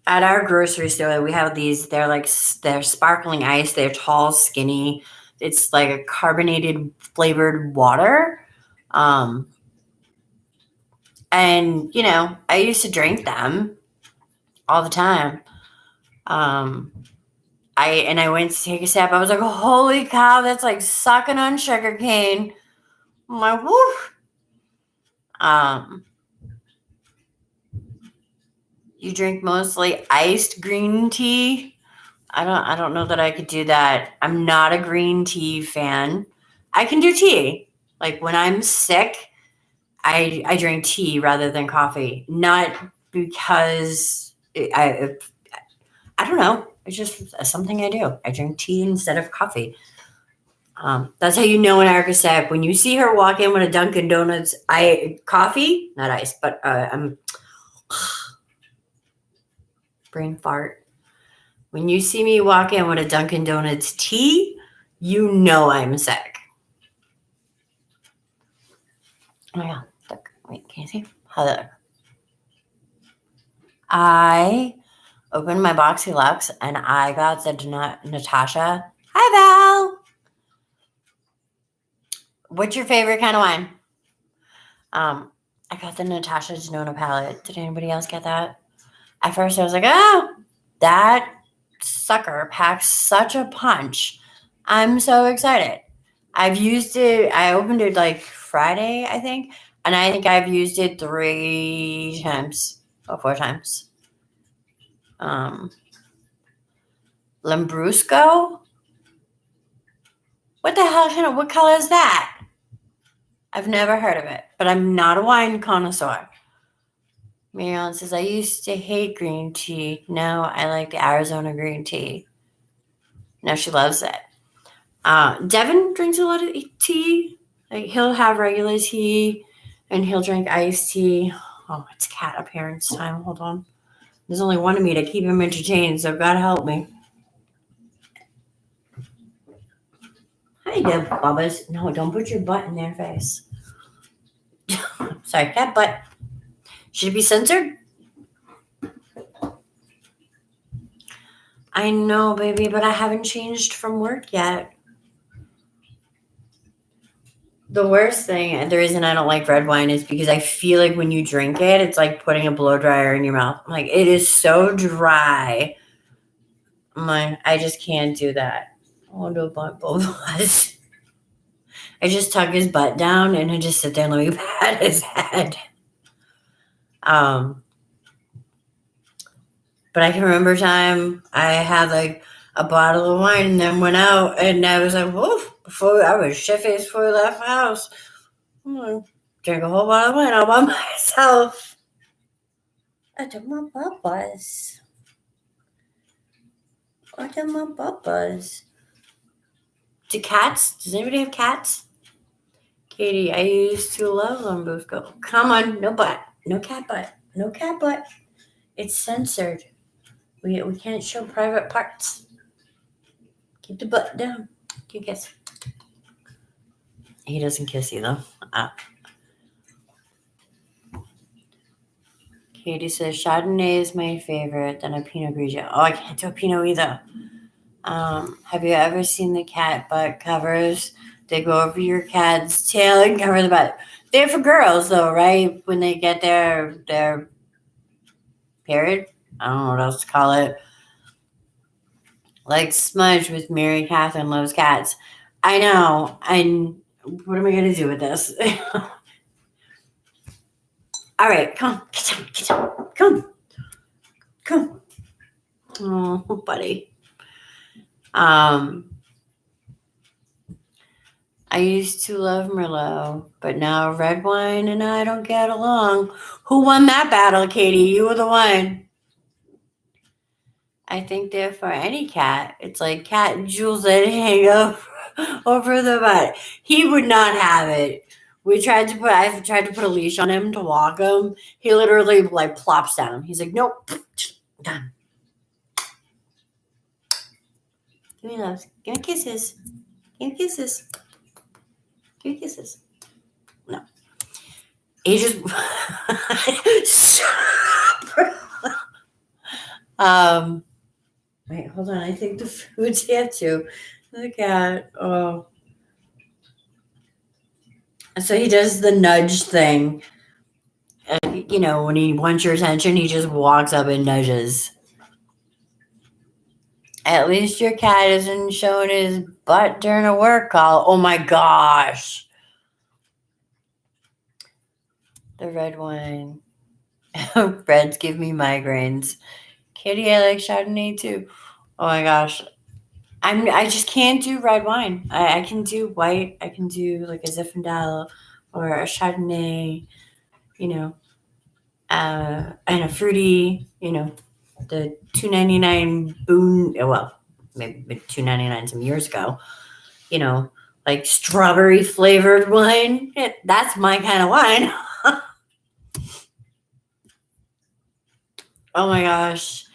at our grocery store, we have these, they're sparkling ice. They're tall, skinny. It's like a carbonated flavored water. And, I used to drink them all the time. I went to take a sip. I was like, holy cow, that's like sucking on sugar cane. I'm like, woof. You drink mostly iced green tea. I don't know that I could do that. I'm not a green tea fan. I can do tea. Like when I'm sick, I drink tea rather than coffee. Not because I don't know. It's just something I do. I drink tea instead of coffee. That's how you know when Erica's sick. When you see her walk in with a Dunkin' Donuts coffee, not ice, but I'm brain fart. When you see me walk in with a Dunkin' Donuts tea, you know I'm sick. Oh yeah, look, wait, can you see? Heather. I opened my Boxy Lux and I got the Natasha. Hi, Val. What's your favorite kind of wine? I got the Natasha Denona palette. Did anybody else get that? At first, I was like, oh, that sucker packs such a punch. I'm so excited. I've used it. I opened it like Friday, I think. And I think I've used it 3 times or 4 times. Lambrusco? What the hell? What color is that? I've never heard of it, but I'm not a wine connoisseur. Marion says, I used to hate green tea. Now I like the Arizona green tea. Now she loves it. Devin drinks a lot of tea. Like he'll have regular tea and he'll drink iced tea. Oh, it's cat appearance time. Hold on. There's only one of me to keep him entertained, so God help me. Hi there, Bubbas. No, don't put your butt in their face. Sorry, cat butt. Should it be censored? I know, baby, but I haven't changed from work yet. The worst thing, and the reason I don't like red wine is because I feel like when you drink it, it's like putting a blow dryer in your mouth. I'm like, it is so dry. I'm like, I just can't do that. I want to do both of us. I just tuck his butt down and I just sit there and let me pat his head. But I can remember time I had like a bottle of wine and then went out and I was like, woof, before I was shit-faced before we left the house. I'm like, drink a whole bottle of wine all by myself. I took my papas. Do cats? Does anybody have cats? Katie, I used to love Lambrusco. Come on, no butt. No cat butt. No cat butt. It's censored. We can't show private parts. Keep the butt down. You kiss. He doesn't kiss you, though. Katie says Chardonnay is my favorite, then a Pinot Grigio. Oh, I can't do a Pinot either. Have you ever seen the cat butt covers? They go over your cat's tail and cover the butt. They're for girls, though, right? When they get their period. I don't know what else to call it. Like Smudge with Mary Catherine Loves Cats. I know. What am I going to do with this? All right, come. Get down. Come. Oh, buddy. I used to love Merlot, but now red wine and I don't get along. Who won that battle, Katie? You were the one. I think they're for any cat. It's like cat jewels that hang over the butt. He would not have it. I've tried to put a leash on him to walk him. He literally like plops down. He's like, nope, done. Give me loves. Give me kisses. Give me kisses. Give me kisses. No. He just wait, hold on. I think the food's here too. The cat. Oh. So he does the nudge thing. When he wants your attention, he just walks up and nudges. At least your cat isn't showing his butt during a work call. Oh my gosh. The red wine. Reds give me migraines. Kitty, I like Chardonnay too. Oh my gosh. I just can't do red wine. I can do white. I can do like a Zinfandel or a Chardonnay, and a fruity, the $2.99 Boone. Well, maybe $2.99 some years ago. Like strawberry flavored wine. That's my kind of wine. Oh my gosh.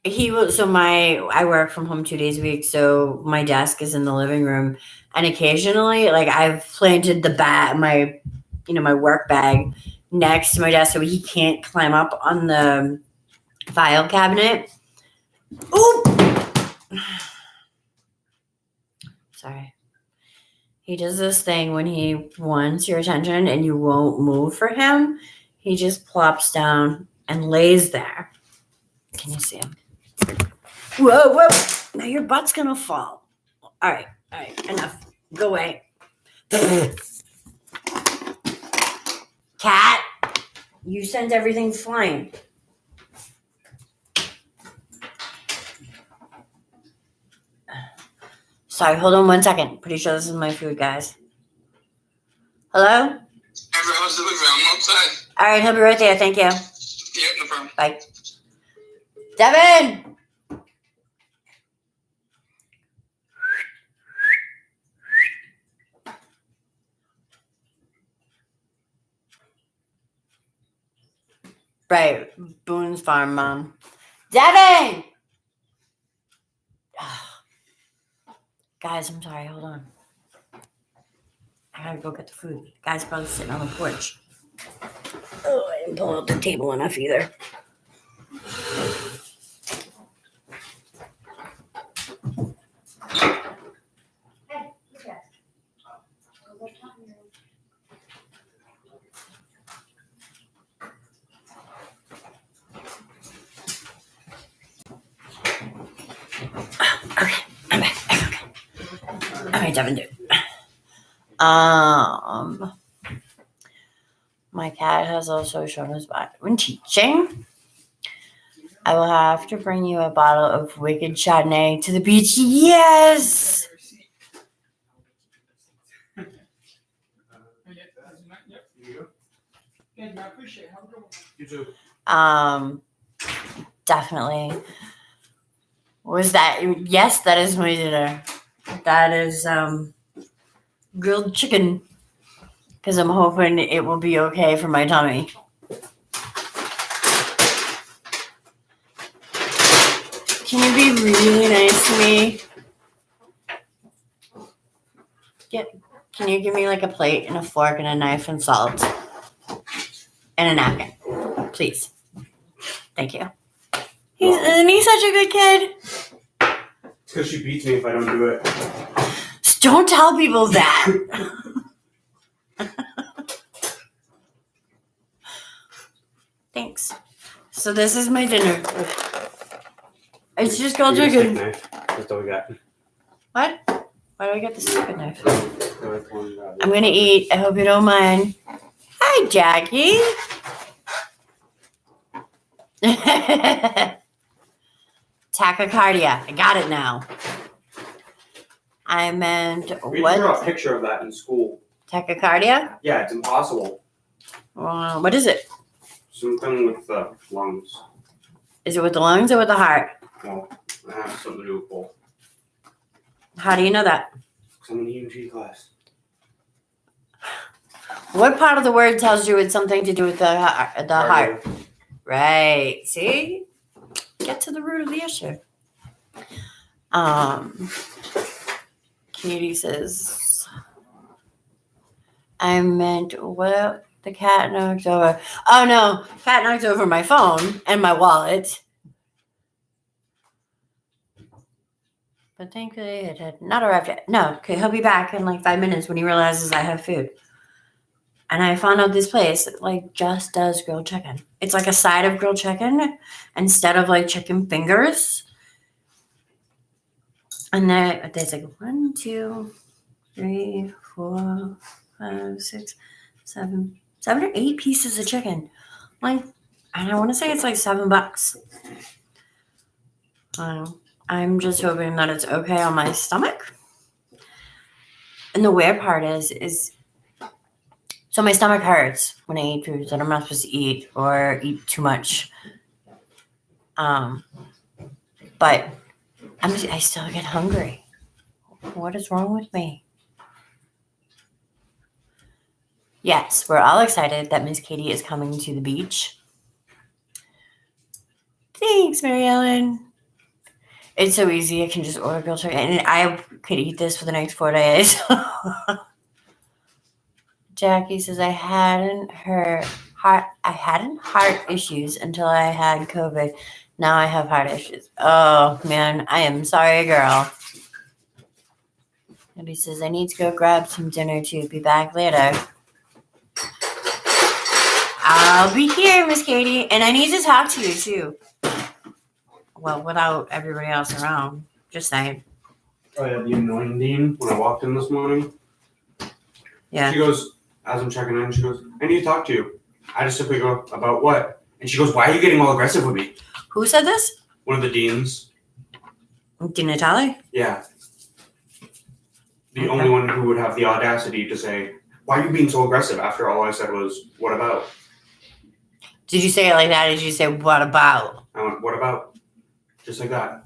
I work from home 2 days a week, so my desk is in the living room, and occasionally, like I've planted my work bag next to my desk so he can't climb up on the file cabinet. Ooh! Sorry. He does this thing when he wants your attention and you won't move for him. He just plops down and lays there. Can you see him? Whoa. Now your butt's going to fall. All right. Enough. Go away. Cat, you sent everything flying. Sorry, hold on 1 second. Pretty sure this is my food, guys. Hello? How's delivery? I'm outside. All right, he'll be right there. Thank you. Yep, no problem. Bye. Devin! Right, Boone's Farm, Mom. Devin! Guys, I'm sorry. Hold on. I gotta go get the food. The guy's probably sitting on the porch. Oh, I didn't pull out the table enough either. Okay, I'm back. Okay. All right, Devin, dude. My cat has also shown his butt when teaching. I will have to bring you a bottle of Wicked Chardonnay to the beach. Yes! Thank you. I appreciate it. Have a good one. You too. Definitely. Was that? Yes, that is my dinner. That is grilled chicken. Because I'm hoping it will be okay for my tummy. Can you be really nice to me? Can you give me like a plate and a fork and a knife and salt? And a napkin. Please. Thank you. Isn't he such a good kid? It's because she beats me if I don't do it. Don't tell people that. Thanks. So this is my dinner. It's just grilled You get a steak chicken. knife. That's all we got. What? Why do I get the stupid knife? So that's one grab. I'm gonna eat. I hope you don't mind. Hi, Jackie. Tachycardia. I got it now. I meant We drew a what? picture of that in school. Tachycardia? Yeah, it's impossible. What is it? Something with the lungs. Is it with the lungs or with the heart? Well, it has something to do with both. How do you know that? Because I'm in EMG class. What part of the word tells you it's something to do with the heart? Right. See? Get to the root of the issue. Katie says, I meant what? The cat knocked over. Oh no, cat knocked over my phone and my wallet. But thankfully it had not arrived yet. No, okay, he'll be back in like 5 minutes when he realizes I have food. And I found out this place like just does grilled chicken. It's like a side of grilled chicken instead of like chicken fingers. And there's like 1, 2, 3, 4, 5, 6, 7 or 8 pieces of chicken. Like, and I want to say it's like $7. I'm just hoping that it's okay on my stomach. And the weird part is so my stomach hurts when I eat foods that I'm not supposed to eat or eat too much. But I still get hungry. What is wrong with me? Yes, we're all excited that Miss Katie is coming to the beach. Thanks, Mary Ellen. It's so easy. I can just order grilled chicken, and I could eat this for the next 4 days. Jackie says I hadn't heart issues until I had COVID. Now I have heart issues. Oh man, I am sorry, girl. And he says I need to go grab some dinner too. Be back later. I'll be here, Miss Katie, and I need to talk to you too. Well, without everybody else around. Just saying. Oh yeah, the annoying dean when I walked in this morning. Yeah. She goes, as I'm checking in, she goes, I need to talk to you. I just simply go, about what? And she goes, why are you getting all aggressive with me? Who said this? One of the deans. Dean Natale? Yeah. The Okay. only one who would have the audacity to say, why are you being so aggressive after all I said was, what about? Did you say it like that? Or did you say what about? I went, what about? Just like that.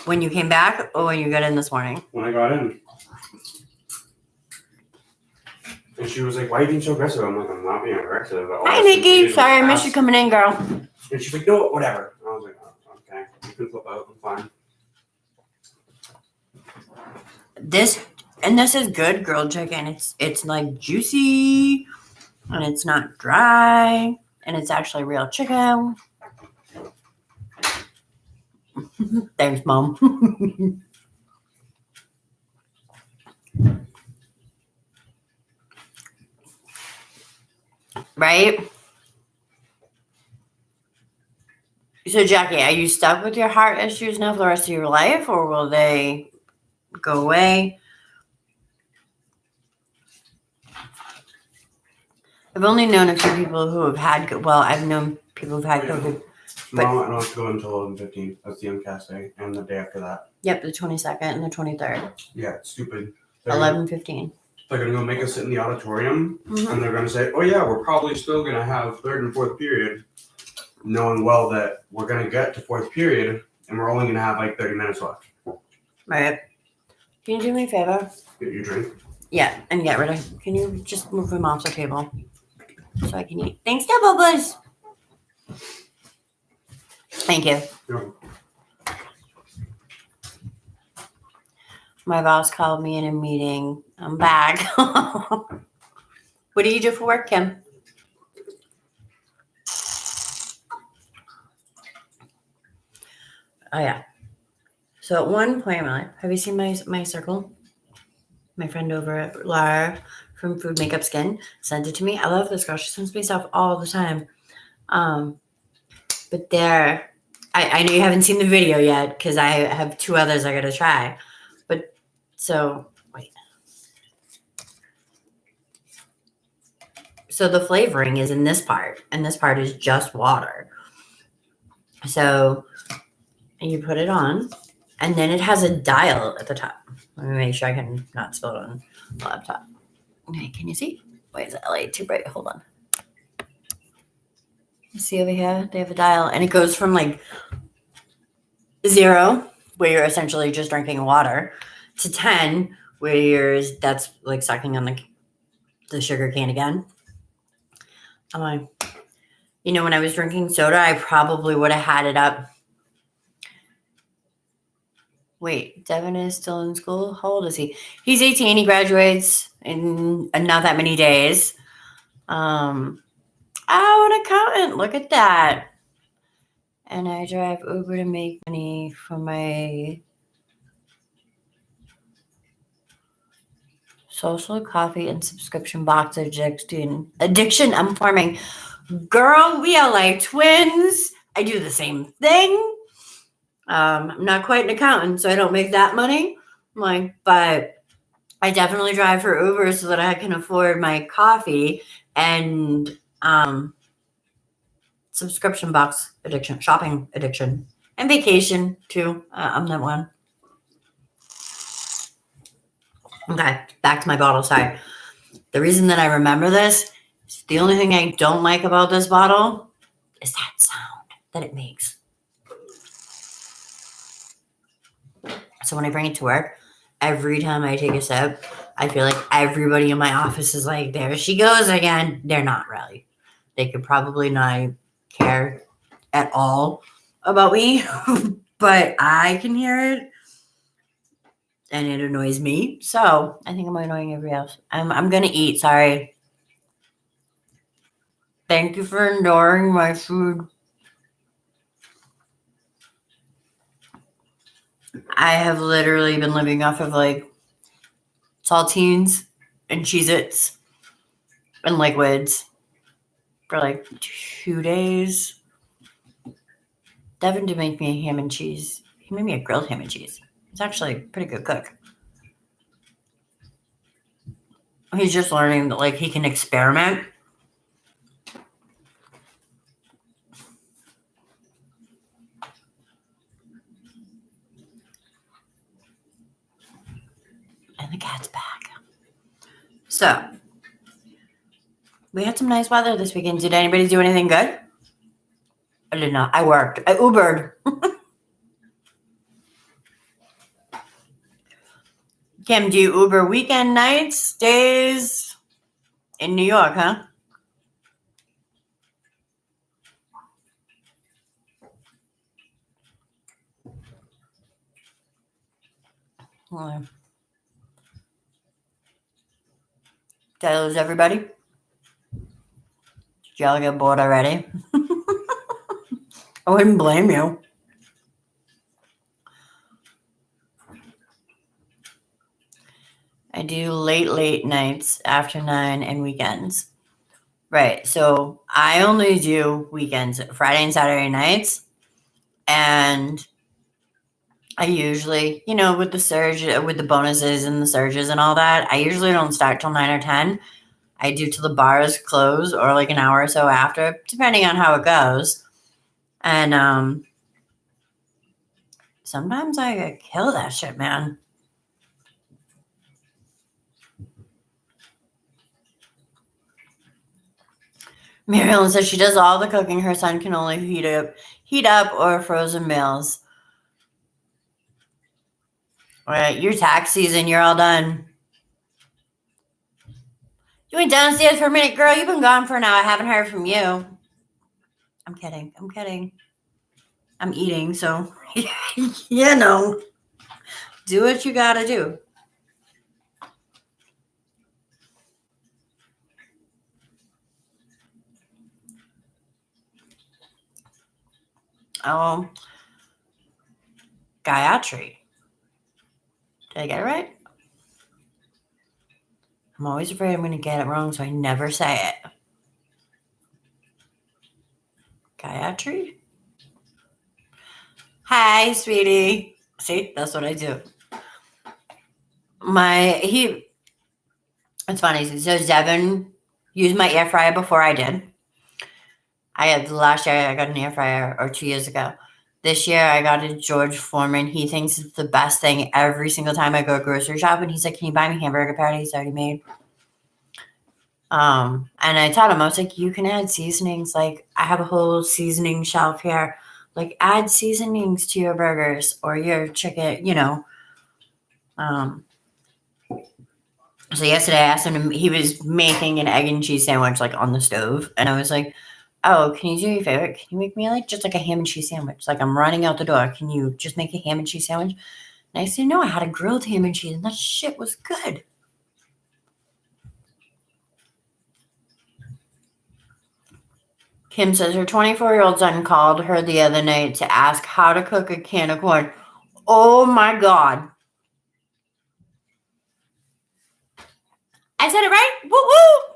When you came back or when you got in this morning? When I got in. And she was like, why are you being so aggressive? I'm like, I'm not being aggressive. All Hi, I simply Nikki. did Sorry I was missed you ask. coming in, girl. And she's like, no, whatever. I was like, oh, okay. You can flip out. I'm fine. This is good grilled chicken. It's like juicy and it's not dry and it's actually real chicken. Thanks, Mom. Right? So, Jackie, are you stuck with your heart issues now for the rest of your life, or will they go away? I've only known a few people who have had, I've known people who've had COVID. Tomorrow I don't have to go until 11:15. That's the MCAS day. And the day after that. Yep, the 22nd and the 23rd. Yeah, it's stupid. 11:15. they're gonna go make us sit in the auditorium, Mhm. and they're gonna say, "Oh yeah, we're probably still gonna have third and fourth period," knowing well that we're gonna get to fourth period and we're only gonna have like 30 minutes left. Right. Can you do me a favor? Get your drink. Yeah, and get rid of. Can you just move him off the table so I can eat? Thanks, Double Buzz. Thank you. No. My boss called me in a meeting. I'm back. What do you do for work, Kim? Oh yeah. So at one point in my life, have you seen my circle? My friend over at Lara from Food Makeup Skin sent it to me. I love this girl. She sends me stuff all the time. But there, I know you haven't seen the video yet because I have two others I gotta try. But so wait. So the flavoring is in this part, and this part is just water. So you put it on, and then it has a dial at the top. Let me make sure I can not spill it on the laptop. Okay, can you see? Wait, is that light too bright? Hold on. You see over here? They have a dial, and it goes from like 0, where you're essentially just drinking water, to 10, where that's like sucking on the sugar cane again. I'm like, you know, when I was drinking soda, I probably would have had it up. Wait, Devin is still in school? How old is he? He's 18. He graduates in not that many days. Oh, an accountant. Look at that. And I drive Uber to make money for my social coffee and subscription box addiction. I'm forming. Girl, we are like twins. I do the same thing. I'm not quite an accountant, so I don't make that money. But I definitely drive for Uber so that I can afford my coffee and subscription box addiction, shopping addiction, and vacation too. I'm that one. Okay, back to my bottle. Sorry. The reason that I remember this, the only thing I don't like about this bottle is that sound that it makes. So when I bring it to work, every time I take a sip, I feel like everybody in my office is like, there she goes again. They're not really. They could probably not care at all about me, but I can hear it. And it annoys me. So I think I'm annoying everybody else. I'm going to eat. Sorry. Thank you for enduring my food. I have literally been living off of like saltines and Cheez-Its and liquids for like 2 days. Devin did make me a ham and cheese. He made me a grilled ham and cheese. He's actually a pretty good cook. He's just learning that like he can experiment. And the cat's back. So, we had some nice weather this weekend. Did anybody do anything good? I did not. I worked. I Ubered. Kim, do you Uber weekend nights, days in New York, huh? Well, did I lose everybody? Did y'all get bored already? I wouldn't blame you. I do late nights after 9 and weekends. Right. So I only do weekends, Friday and Saturday nights. And I usually, with the surge, with the bonuses and the surges and all that, I usually don't start till 9 or 10. I do till the bars close or like an hour or so after, depending on how it goes. And sometimes I kill that shit, man. Mary Ellen says she does all the cooking. Her son can only heat up or frozen meals. All right, your tax season, you're all done. You went downstairs for a minute, girl. You've been gone for an hour. I haven't heard from you. I'm kidding. I'm eating, so you know, do what you gotta do. Oh, Gayatri. Did I get it right? I'm always afraid I'm going to get it wrong, so I never say it. Gayatri? Hi, sweetie. See, that's what I do. It's funny. So Devin used my air fryer before I did. Last year I got an air fryer, or 2 years ago. This year I got a George Foreman. He thinks it's the best thing every single time I go grocery shopping. He's like, "Can you buy me hamburger patties already made?" And I taught him, I was like, you can add seasonings. Like, I have a whole seasoning shelf here. Like, add seasonings to your burgers or your chicken, you know. So yesterday I asked him, he was making an egg and cheese sandwich like on the stove. And I was like, oh, can you do me a favor? Can you make me just like a ham and cheese sandwich? Like, I'm running out the door. Can you just make a ham and cheese sandwich? And I said, no, I had a grilled ham and cheese and that shit was good. Kim says her 24-year-old son called her the other night to ask how to cook a can of corn. Oh my God. I said it right? Woo woo.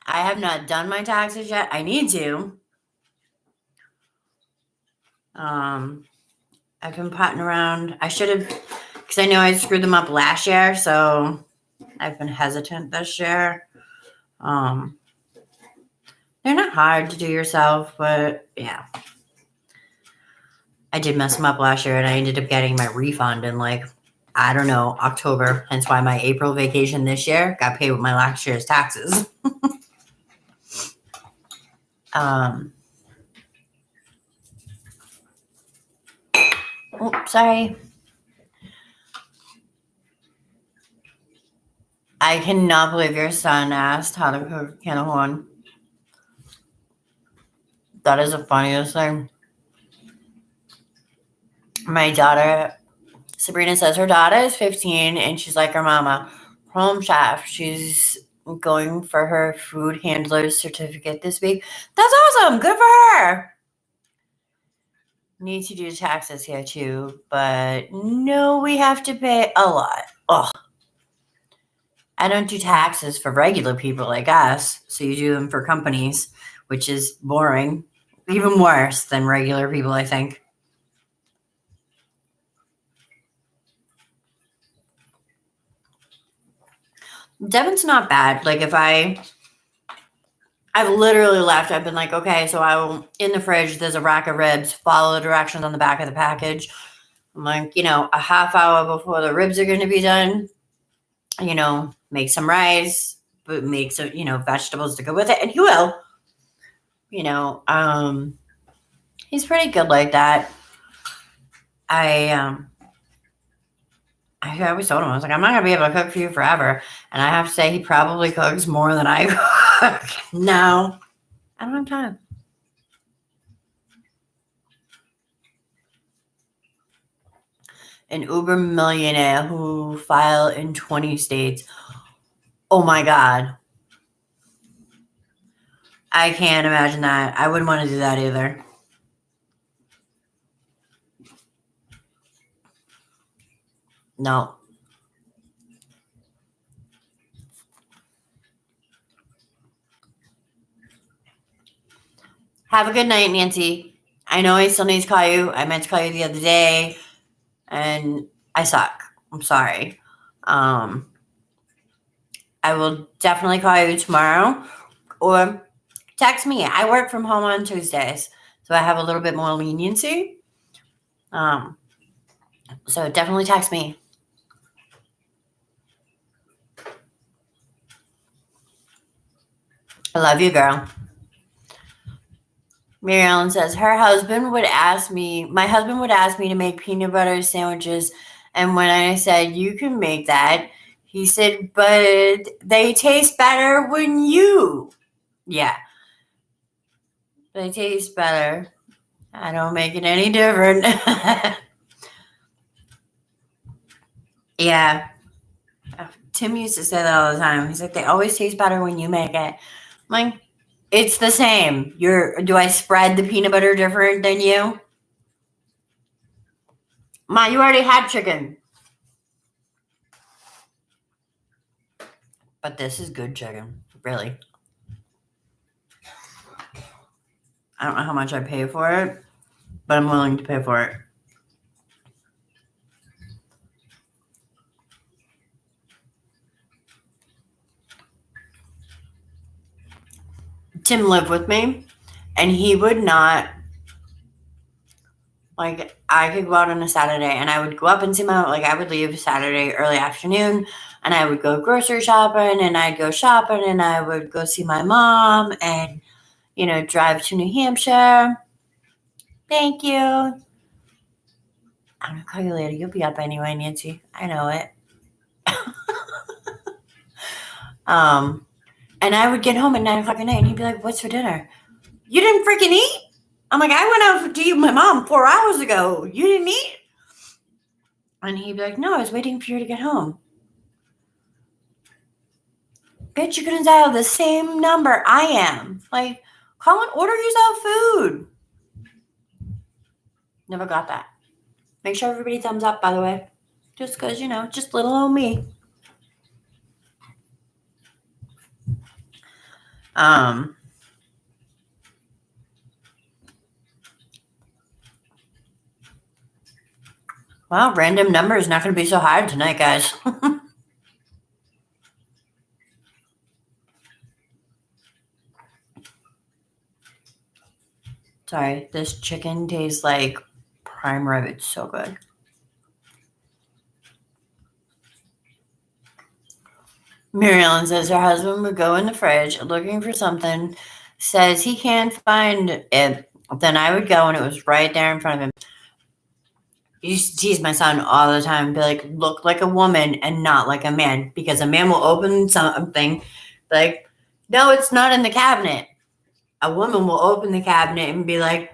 I have not done my taxes yet. I need to. I've been potting around. I should have, because I know I screwed them up last year, so I've been hesitant this year. They're not hard to do yourself, but yeah. I did mess them up last year, and I ended up getting my refund in October. Hence why my April vacation this year got paid with my last year's taxes. Sorry. I cannot believe your son asked how to cook a can of corn. That is the funniest thing. My daughter, Sabrina, says her daughter is 15 and she's like her mama, home chef. She's going for her food handler's certificate this week. That's awesome. Good for her. Need to do taxes here too, but no, we have to pay a lot. Oh, I don't do taxes for regular people like us. So you do them for companies, which is boring. Even worse than regular people, I think. Devin's not bad. Like, if I've literally left. I've been like, okay, so in the fridge, there's a rack of ribs. Follow the directions on the back of the package. I'm like, a half hour before the ribs are going to be done, make some rice, but make some, vegetables to go with it. And he will, he's pretty good like that. I always told him, I was like, I'm not going to be able to cook for you forever. And I have to say, he probably cooks more than I cook. No, I don't have time. An Uber millionaire who filed in 20 states. Oh my God. I can't imagine that. I wouldn't want to do that either. No. Have a good night, Nancy. I know I still need to call you. I meant to call you the other day, and I suck. I'm sorry. I will definitely call you tomorrow, or text me. I work from home on Tuesdays, so I have a little bit more leniency. So definitely text me. I love you, girl. Mary Ellen says my husband would ask me to make peanut butter sandwiches. And when I said, you can make that, he said, but they taste better when you. Yeah. They taste better. I don't make it any different. Yeah. Tim used to say that all the time. He's like, they always taste better when you make it. I'm like, it's the same. Do I spread the peanut butter different than you? Ma, you already had chicken. But this is good chicken. Really. I don't know how much I pay for it, but I'm willing to pay for it. Tim lived with me, and he would not, like, I could go out on a Saturday, and I would go up and see I would leave Saturday early afternoon, and I would go grocery shopping, and I'd go shopping, and I would go see my mom, and, drive to New Hampshire. Thank you. I'm going to call you later. You'll be up anyway, Nancy. I know it. And I would get home at 9 o'clock at night, and he'd be like, what's for dinner? You didn't freaking eat? I'm like, I went out to eat with my mom 4 hours ago. You didn't eat? And he'd be like, no, I was waiting for you to get home. Bitch, you're going to dial the same number I am. Like, call and order yourself food. Never got that. Make sure everybody thumbs up, by the way. Just because, just little old me. Well, random number is not going to be so hard tonight, guys. Sorry, this chicken tastes like prime rib. It's so good. Mary Ellen says her husband would go in the fridge looking for something, says he can't find it. Then I would go and it was right there in front of him. He used to tease my son all the time, be like, look like a woman and not like a man, because a man will open something like, no, it's not in the cabinet. A woman will open the cabinet and be like,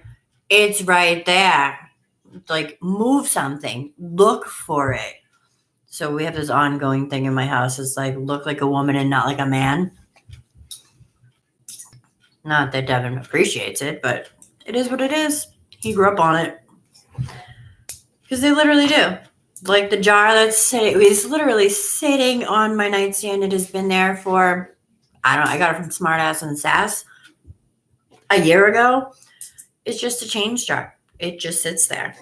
it's right there. Like, move something, look for it. So we have this ongoing thing in my house. It's like, look like a woman and not like a man. Not that Devin appreciates it, but it is what it is. He grew up on it. Because they literally do. Like the jar is literally sitting on my nightstand. It has been there for, I got it from Smartass and Sass a year ago. It's just a change jar. It just sits there.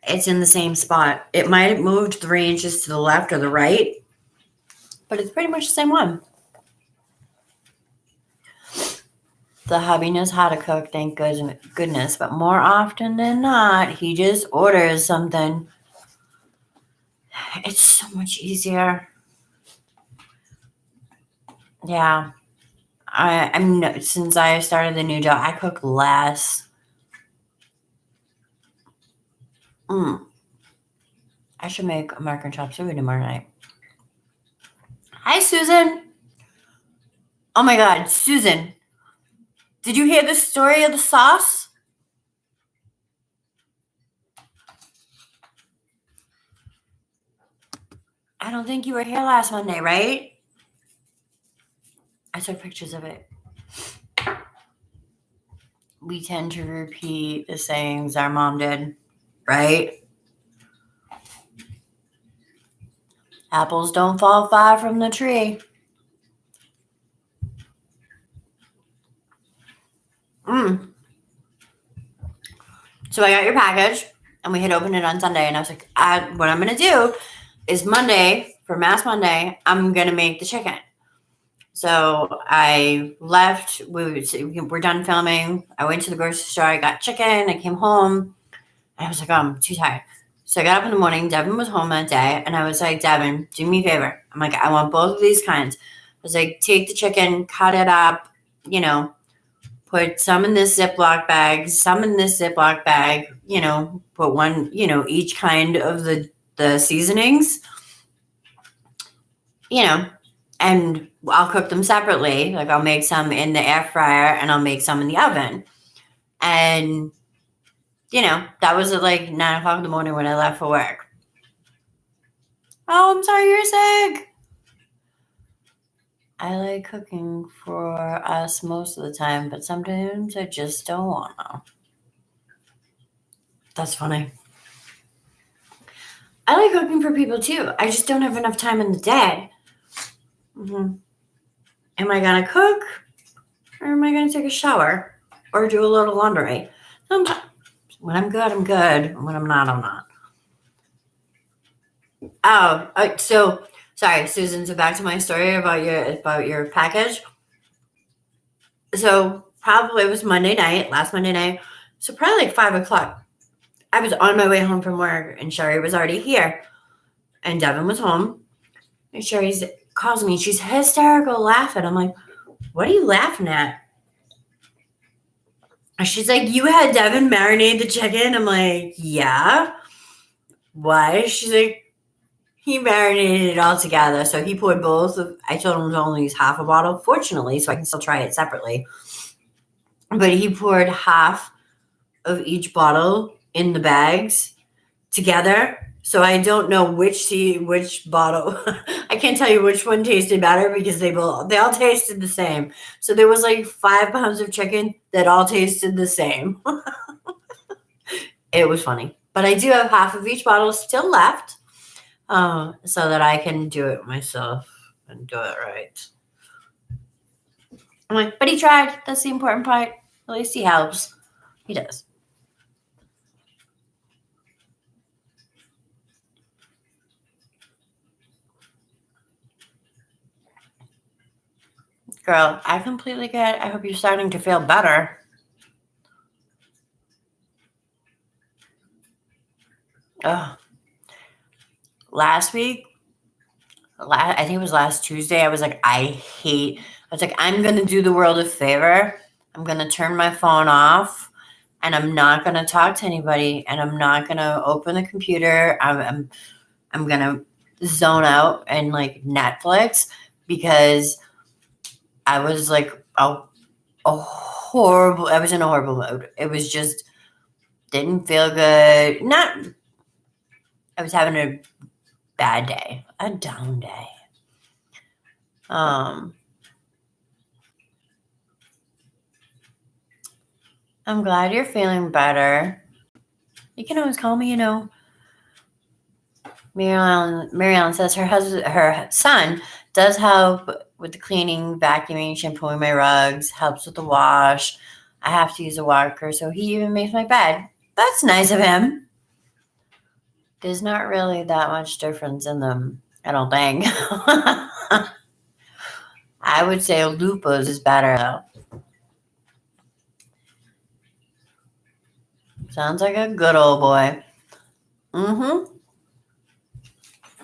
It's in the same spot. It might have moved 3 inches to the left or the right, but it's pretty much the same one. The hubby knows how to cook, thank goodness. But more often than not, he just orders something. It's so much easier. Yeah. I'm since I started the new job, I cook less. I should make American chop suey tomorrow night. Hi, Susan. Oh my God, Susan. Did you hear the story of the sauce? I don't think you were here last Monday, right? I took pictures of it. We tend to repeat the sayings our mom did, right? Apples don't fall far from the tree. So I got your package, and we had opened it on Sunday, and I was like, what I'm going to do is Monday, for Mass Monday, I'm going to make the chicken. So I left. We're done filming. I went to the grocery store. I got chicken. I came home. And I was like, oh, I'm too tired. So I got up in the morning. Devin was home that day. And I was like, Devin, do me a favor. I'm like, I want both of these kinds. was like, take the chicken, cut it up, put some in this Ziploc bag, some in this Ziploc bag, put one, each kind of the seasonings, and I'll cook them separately. Like I'll make some in the air fryer and I'll make some in the oven. And, that was at like 9:00 in the morning when I left for work. Oh, I'm sorry you're sick. I like cooking for us most of the time, but sometimes I just don't want to. That's funny. I like cooking for people too. I just don't have enough time in the day. Mm-hmm. Am I going to cook or am I going to take a shower or do a load of laundry? Sometimes. When I'm good, I'm good. When I'm not, I'm not. Oh, so sorry, Susan. So back to my story about your package. So probably it was last Monday night. So probably like 5:00. I was on my way home from work and Sherry was already here. And Devin was home. And Sherry calls me. She's hysterical laughing. I'm like, what are you laughing at? And she's like, you had Devin marinate the chicken? I'm like, yeah. Why? She's like, he marinated it all together. So he poured both. I told him to only use half a bottle, fortunately, so I can still try it separately. But he poured half of each bottle in the bags together. So I don't know which bottle. I can't tell you which one tasted better because they all tasted the same. So there was like 5 pounds of chicken that all tasted the same. It was funny. But I do have half of each bottle still left so that I can do it myself and do it right. I'm like, but he tried. That's the important part. At least he helps. He does. Girl, I completely get it. I hope you're starting to feel better. Oh, last week, I think it was last Tuesday, I was like, I'm going to do the world a favor. I'm going to turn my phone off and I'm not going to talk to anybody and I'm not going to open the computer. I'm going to zone out and like Netflix because I was like I was in a horrible mode. It was just, didn't feel good. I was having a bad day, a down day. I'm glad you're feeling better. You can always call me, Mary Ellen says her son does help with the cleaning, vacuuming, shampooing my rugs, helps with the wash. I have to use a walker, so he even makes my bed. That's nice of him. There's not really that much difference in them, I don't think. I would say Lupo's is better, though. Sounds like a good old boy. Mm-hmm.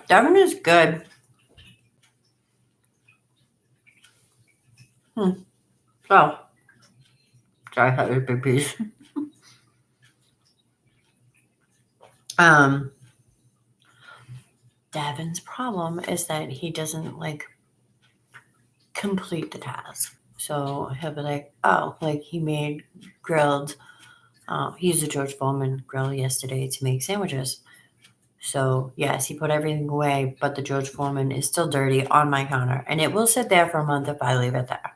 Devin is good. Oh. Sorry, I thought it was a big piece. Devin's problem is that he doesn't complete the task. So he'll be like, he made grilled. He used a George Foreman grill yesterday to make sandwiches. So yes, he put everything away, but the George Foreman is still dirty on my counter, and it will sit there for a month if I leave it there.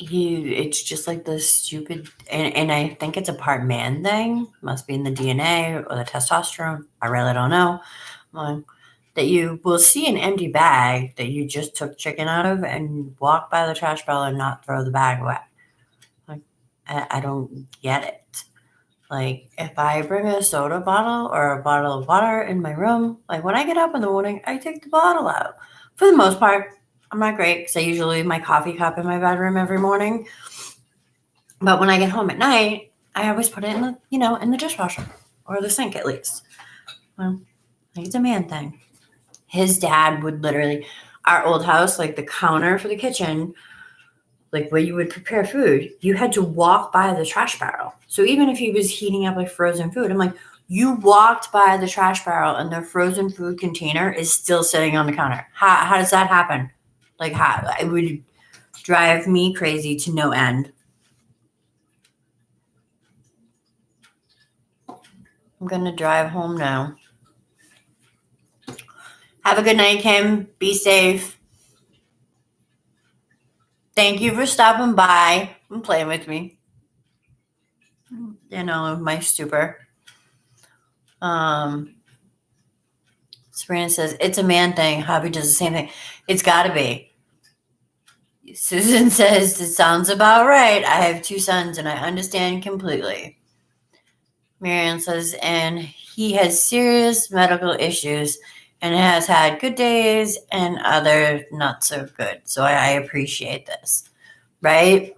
It's just like this stupid, and I think it's a part man thing. Must be in the DNA or the testosterone. I really don't know. That you will see an empty bag that you just took chicken out of and walk by the trash barrel and not throw the bag away. I don't get it. If I bring a soda bottle or a bottle of water in my room, when I get up in the morning, I take the bottle out. For the most part, I'm not great because I usually leave my coffee cup in my bedroom every morning. But when I get home at night, I always put it in the dishwasher or the sink at least. Well, it's a man thing. his dad would literally, our old house, like the counter for the kitchen, like where you would prepare food, you had to walk by the trash barrel. So even if he was heating up like frozen food, I'm like, you walked by the trash barrel and the frozen food container is still sitting on the counter. How does that happen? Like, how? It would drive me crazy to no end. I'm going to drive home now. Have a good night, Kim. Be safe. Thank you for stopping by and playing with me. You know, my stupor. Sabrina says, it's a man thing. Hobby does the same thing. It's got to be. Susan says, it sounds about right. I have 2 sons and I understand completely. Marianne says, and he has serious medical issues and has had good days and other not so good. So I appreciate this, right?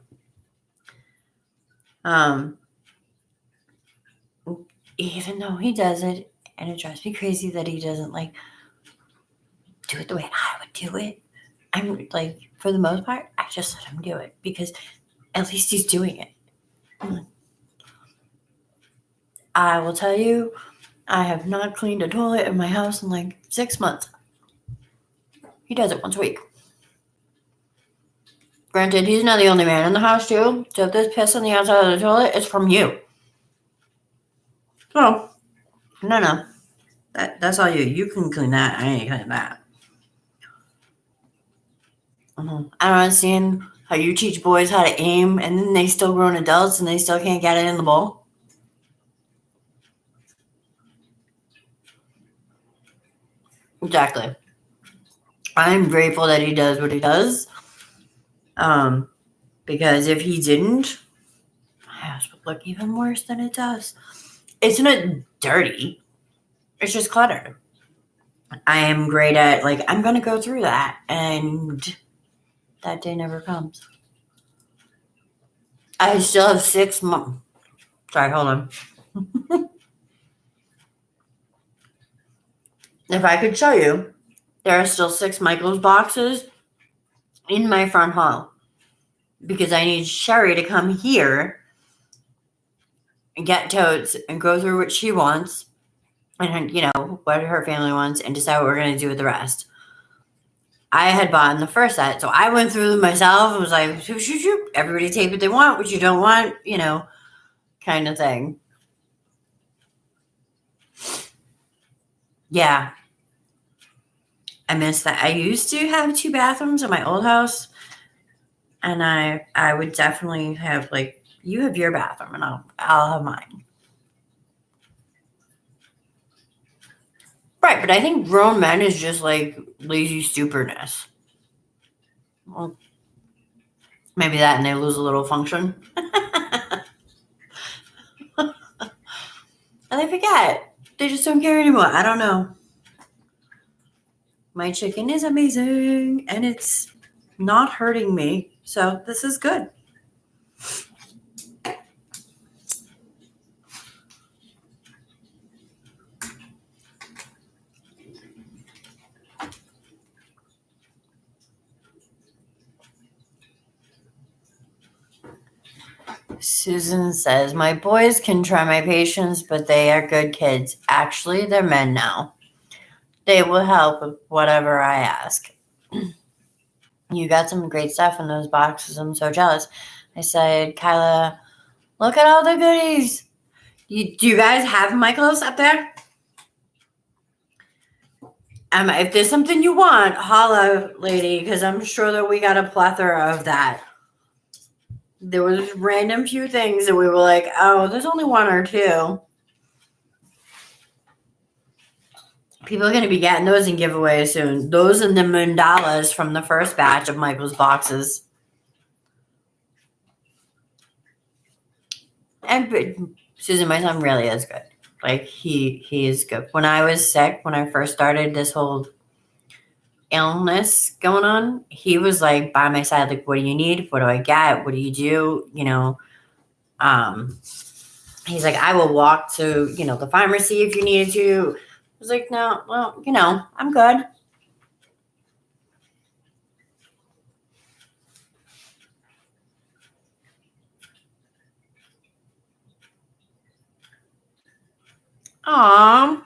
Even though he does it, and it drives me crazy that he doesn't like do it the way I would do it. I'm like, for the most part, I just let him do it because at least he's doing it. I will tell you, I have not cleaned a toilet in my house in like 6 months. He does it once a week. Granted, he's not the only man in the house too. So if there's piss on the outside of the toilet, it's from you. So, no. That's all you. You can clean that. I ain't clean that. I don't understand how you teach boys how to aim and then they still grown adults and they still can't get it in the bowl. Exactly. I'm grateful that he does what he does. Because if he didn't, my house would look even worse than it does. It's not dirty. It's just cluttered. I am great at, like, I'm going to go through that. And that day never comes. I still have 6 months. Sorry, hold on. If I could show you, there are still 6 Michaels boxes in my front hall because I need Sherry to come here and get totes and go through what she wants and, you know, what her family wants and decide what we're going to do with the rest. I had bought in the first set, so I went through them myself and was like, shoot. Everybody take what they want, what you don't want, you know, kind of thing. Yeah. I miss that. I used to have 2 bathrooms in my old house, and I would definitely have, like, you have your bathroom, and I'll have mine. Right, but I think grown men is just, like, lazy stupidness. Well, maybe that, and they lose a little function. And they forget. They just don't care anymore. I don't know. My chicken is amazing, and it's not hurting me. So this is good. Susan says, my boys can try my patience, but they are good kids. Actually, they're men now. They will help with whatever I ask. You got some great stuff in those boxes. I'm so jealous. I said, Kyla, look at all the goodies. Do you guys have Michaels up there? If there's something you want, holla, lady, because I'm sure that we got a plethora of that. There was random few things that we were like, oh, there's only 1 or 2. People are going to be getting those in giveaways soon. Those and the mandalas from the first batch of Michael's boxes. And Susan, my son really is good. Like, he is good. When I was sick, when I first started this whole illness going on, he was like by my side, like, what do you need? What do I get? What do you do? You know, he's like, I will walk to, you know, the pharmacy if you needed to. I was like, no, well, you know, I'm good. Aw.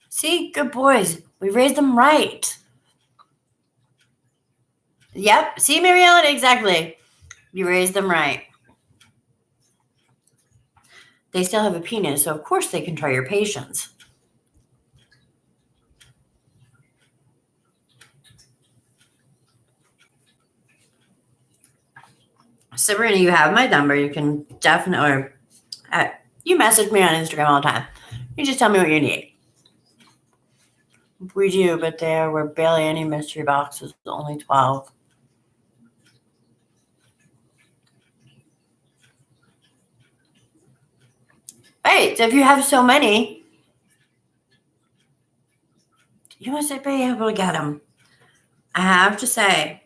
See, good boys. We raised them right. Yep. See, Mary Ellen, exactly. You raised them right. They still have a penis, so of course they can try your patience. Sabrina, you have my number. You can definitely, or you message me on Instagram all the time. You just tell me what you need. We do, but there were barely any mystery boxes, only 12. Right, so if you have so many, you must be able to get them. I have to say,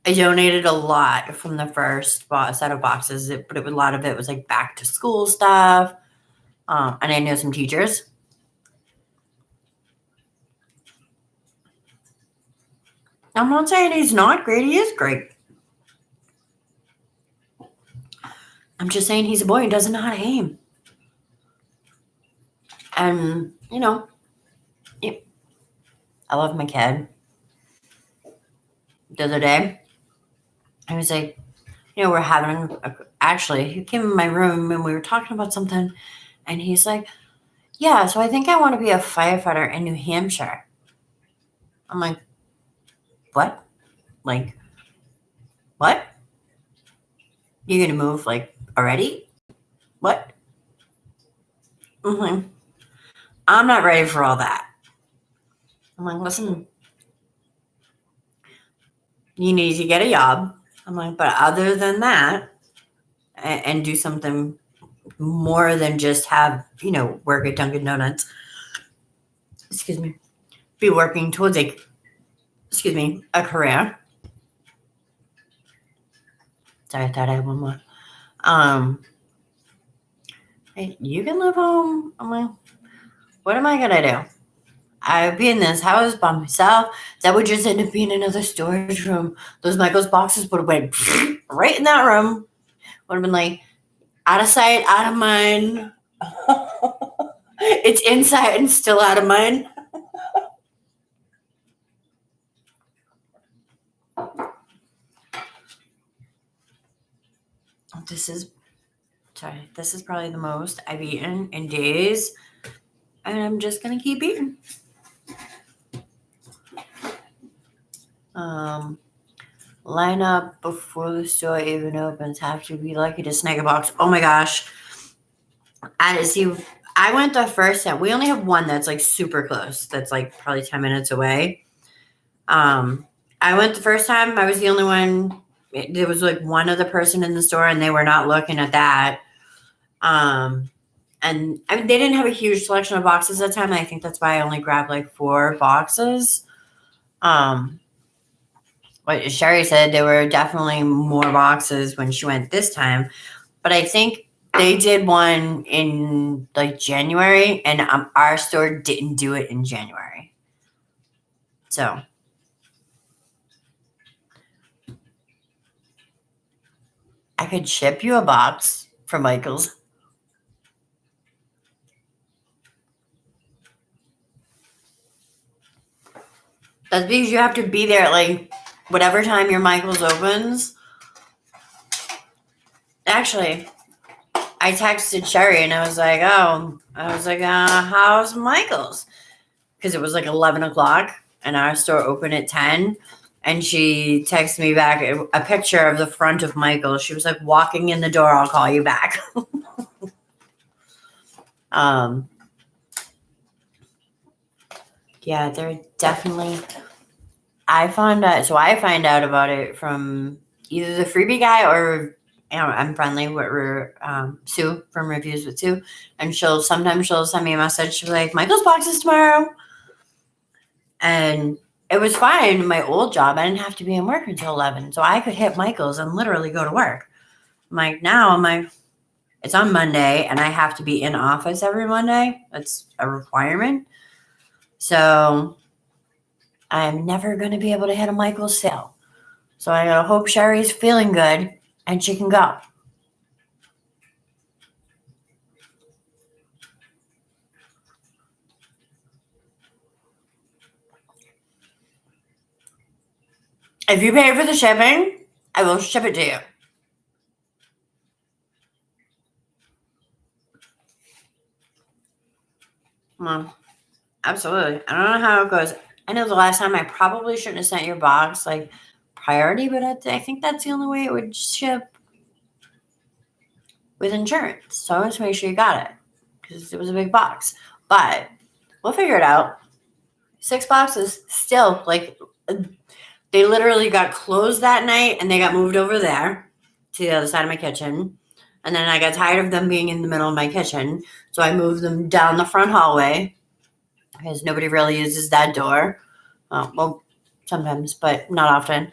I donated a lot from the first set of boxes, but a lot of it was like back to school stuff. And I know some teachers. I'm not saying he's not great. He is great. I'm just saying he's a boy and doesn't know how to aim. And, I love my kid. The other day, I was like, we're having actually, he came in my room and we were talking about something. And he's like, yeah, so I think I want to be a firefighter in New Hampshire. I'm like, what? Like, what? You're going to move, like, already? What? Mm-hmm. I'm not ready for all that. I'm like, listen, you need to get a job. I'm like, but other than that, and do something more than just have, work at Dunkin' Donuts. Excuse me. Be working towards a career. Sorry, I thought I had one more. Hey, you can live home. I'm like, what am I gonna do? I would be in this house by myself. That would just end up being another storage room. Those Michaels boxes would have went right in that room. Would have been like, out of sight, out of mind. It's inside and still out of mind. This is probably the most I've eaten in days. And I'm just going to keep eating. Line up before the store even opens. Have to be lucky to snag a box. Oh my gosh. I went the first time. We only have one that's like super close. That's like probably 10 minutes away. I went the first time. I was the only one. There was like one other person in the store and they were not looking at that. And I mean, they didn't have a huge selection of boxes at the time. I think that's why I only grabbed like 4 boxes. What Sherry said, there were definitely more boxes when she went this time. But I think they did one in like January, and our store didn't do it in January. So I could ship you a box for Michael's. That's because you have to be there at like whatever time your Michael's opens. Actually, I texted Sherry and I was like, how's Michael's? Because it was like 11 o'clock and our store opened at 10. And she texted me back a picture of the front of Michael's. She was like, walking in the door, I'll call you back. Yeah, they're definitely. I find out about it from either the freebie guy or I'm friendly with Sue from Reviews with Sue, and sometimes she'll send me a message. She'll be like, Michael's boxes tomorrow, and it was fine. In my old job, I didn't have to be in work until 11, so I could hit Michael's and literally go to work. It's on Monday, and I have to be in office every Monday. That's a requirement. So I'm never going to be able to hit a Michael's sale. So I hope Sherry's feeling good and she can go. If you pay for the shipping, I will ship it to you. Well, absolutely. I don't know how it goes. I know the last time I probably shouldn't have sent your box like priority, but I think that's the only way it would ship with insurance. So I want to make sure you got it because it was a big box. But we'll figure it out. 6 boxes still, like, they literally got closed that night and they got moved over there to the other side of my kitchen. And then I got tired of them being in the middle of my kitchen. So I moved them down the front hallway because nobody really uses that door. Well, sometimes, but not often.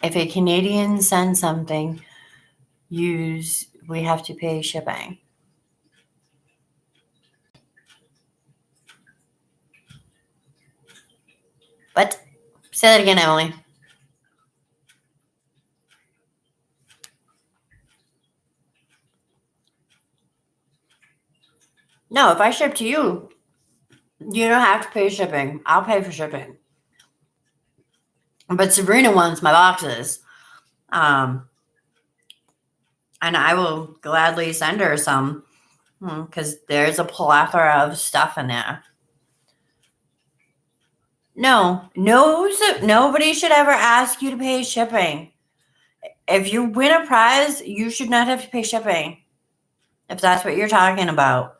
If a Canadian sends something, we have to pay shipping. What? Say that again, Emily. No, if I ship to you, you don't have to pay shipping. I'll pay for shipping. But Sabrina wants my boxes. And I will gladly send her some because there's a plethora of stuff in there. No, nobody should ever ask you to pay shipping. If you win a prize, you should not have to pay shipping. If that's what you're talking about.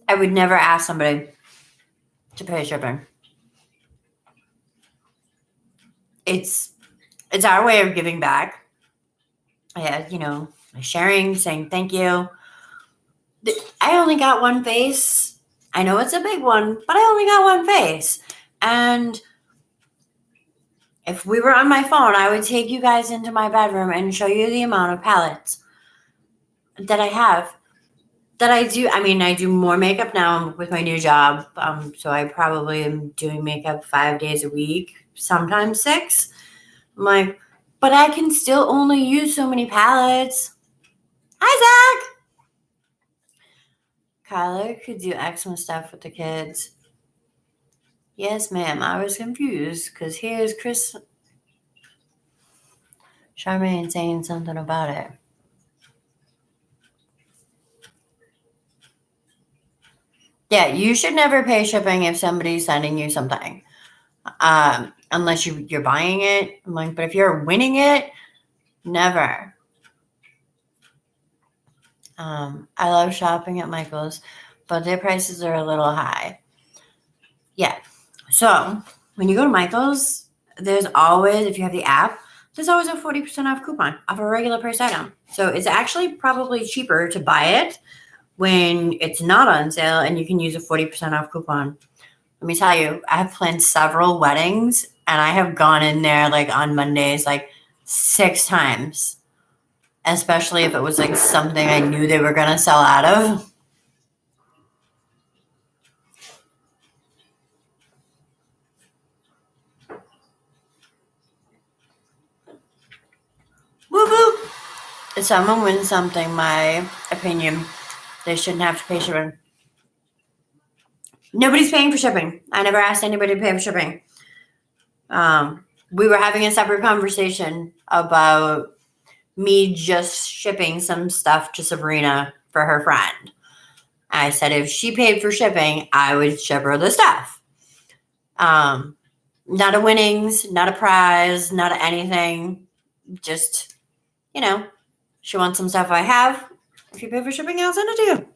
I would never ask somebody to pay shipping. It's our way of giving back. Yeah, sharing, saying thank you. I only got one face. I know it's a big one, but I only got one face. And if we were on my phone, I would take you guys into my bedroom and show you the amount of palettes that I have. That I do. I mean, I do more makeup now with my new job. So I probably am doing makeup 5 days a week, sometimes 6. I'm like, but I can still only use so many palettes. Hi, Zach. Kyler could do excellent stuff with the kids. Yes, ma'am. I was confused because here's Chris Charmaine saying something about it. Yeah, you should never pay shipping if somebody's sending you something. Unless you're buying it. I'm like, but if you're winning it, never. I love shopping at Michael's, but their prices are a little high. Yeah. So when you go to Michael's, there's always, if you have the app, there's always a 40% off coupon off a regular price item. So it's actually probably cheaper to buy it when it's not on sale and you can use a 40% off coupon. Let me tell you, I have planned several weddings and I have gone in there like on Mondays like 6 times, especially if it was like something I knew they were going to sell out of. Woo woo! If someone wins something, my opinion, they shouldn't have to pay shipping. Nobody's paying for shipping. I never asked anybody to pay for shipping. We were having a separate conversation about me just shipping some stuff to Sabrina for her friend. I said if she paid for shipping, I would ship her the stuff. Not a winnings, not a prize, not a anything. Just, she wants some stuff I have. If you pay for shipping, I'll send it to you.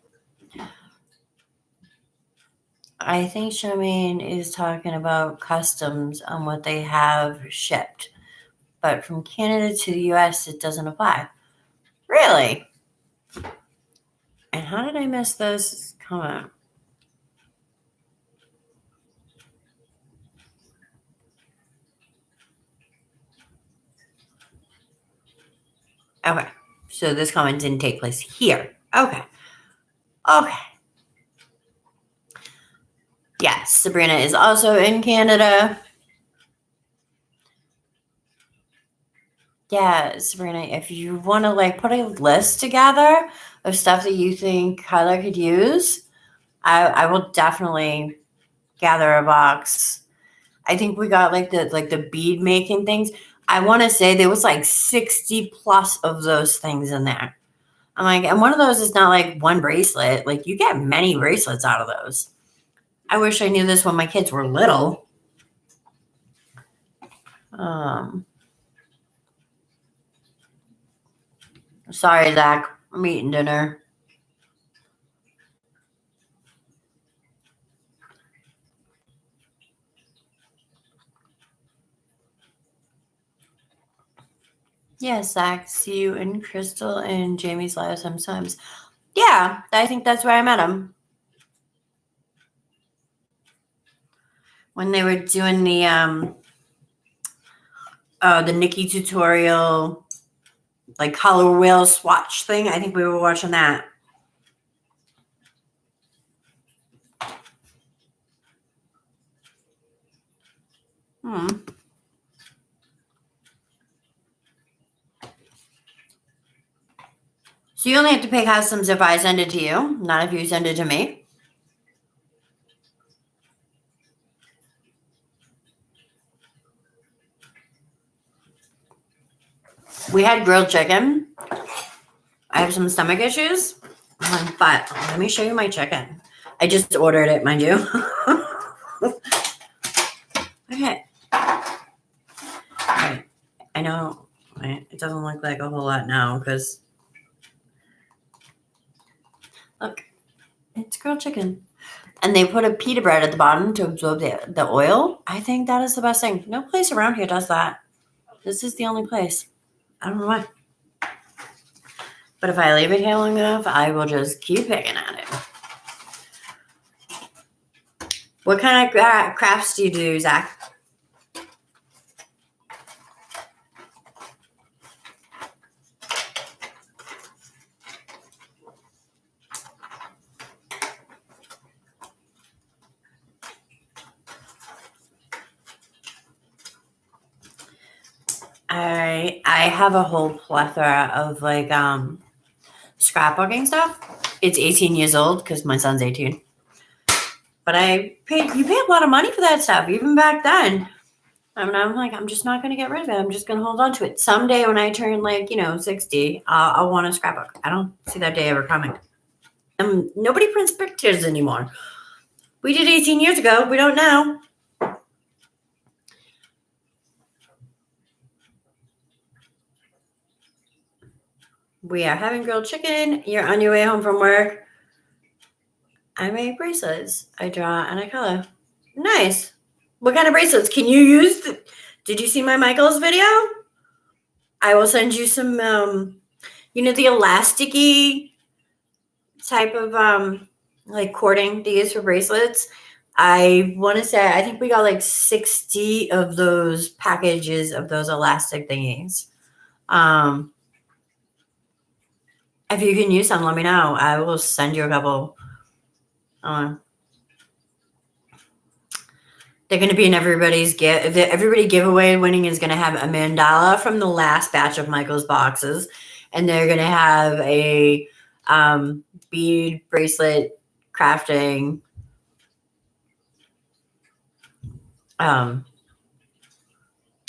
I think Charmaine is talking about customs on what they have shipped. But from Canada to the US, it doesn't apply. Really? And how did I miss this comment? Okay. So this comment didn't take place here. Okay. Yes, Sabrina is also in Canada. Yeah, Sabrina, if you want to like put a list together of stuff that you think Kyler could use, I will definitely gather a box. I think we got like the bead making things. I want to say there was like 60 plus of those things in there. I'm like, and one of those is not like one bracelet. Like you get many bracelets out of those. I wish I knew this when my kids were little. Sorry, Zach. I'm eating dinner. Yes, Zach. See you in Crystal and Jamie's live sometimes. Yeah, I think that's where I met him. When they were doing the Nikki tutorial, like color wheel swatch thing. I think we were watching that. So you only have to pay customs if I send it to you, not if you send it to me. We had grilled chicken. I have some stomach issues, but let me show you my chicken. I just ordered it, mind you. Okay. Right. I know it doesn't look like a whole lot now because look, it's grilled chicken. And they put a pita bread at the bottom to absorb the oil. I think that is the best thing. No place around here does that. This is the only place. I don't know why. But if I leave it here long enough, I will just keep picking at it. What kind of crafts do you do, Zach? I have a whole plethora of like scrapbooking stuff. It's 18 years old because my son's 18. But you pay a lot of money for that stuff, even back then. And I'm like, I'm just not going to get rid of it. I'm just going to hold on to it. Someday when I turn 60, I'll want a scrapbook. I don't see that day ever coming. Nobody prints pictures anymore. We did 18 years ago. We don't now. We are having grilled chicken. You're on your way home from work. I make bracelets. I draw and I color. Nice. What kind of bracelets can you use? Did you see my Michaels video? I will send you some, the elasticy type of like cording to use for bracelets. I want to say, I think we got like 60 of those packages of those elastic thingies. If you can use some, let me know. I will send you a couple. They're going to be in everybody's everybody giveaway winning is going to have a mandala from the last batch of Michael's boxes, and they're going to have a bead bracelet crafting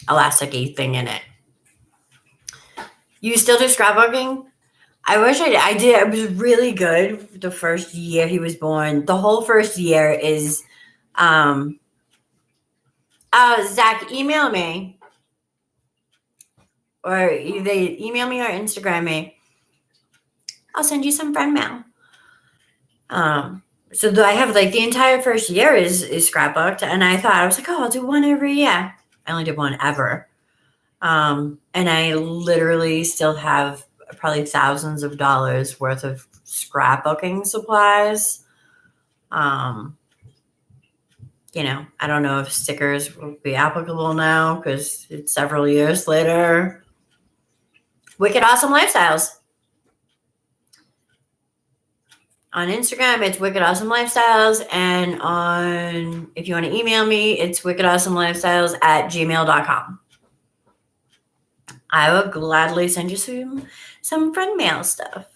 elasticy thing in it. You still do scrapbooking? I wish I did. It was really good the first year he was born. The whole first year is Zach, email me. Or they email me or Instagram me. I'll send you some friend mail. So I have like the entire first year is scrapbooked, and I was like, oh, I'll do one every year. I only did one ever. And I literally still have probably thousands of dollars worth of scrapbooking supplies. I don't know if stickers will be applicable now because it's several years later. Wicked Awesome Lifestyles. On Instagram, it's Wicked Awesome Lifestyles. And if you want to email me, it's wickedawesome@gmail.com. I will gladly send you some friend mail stuff.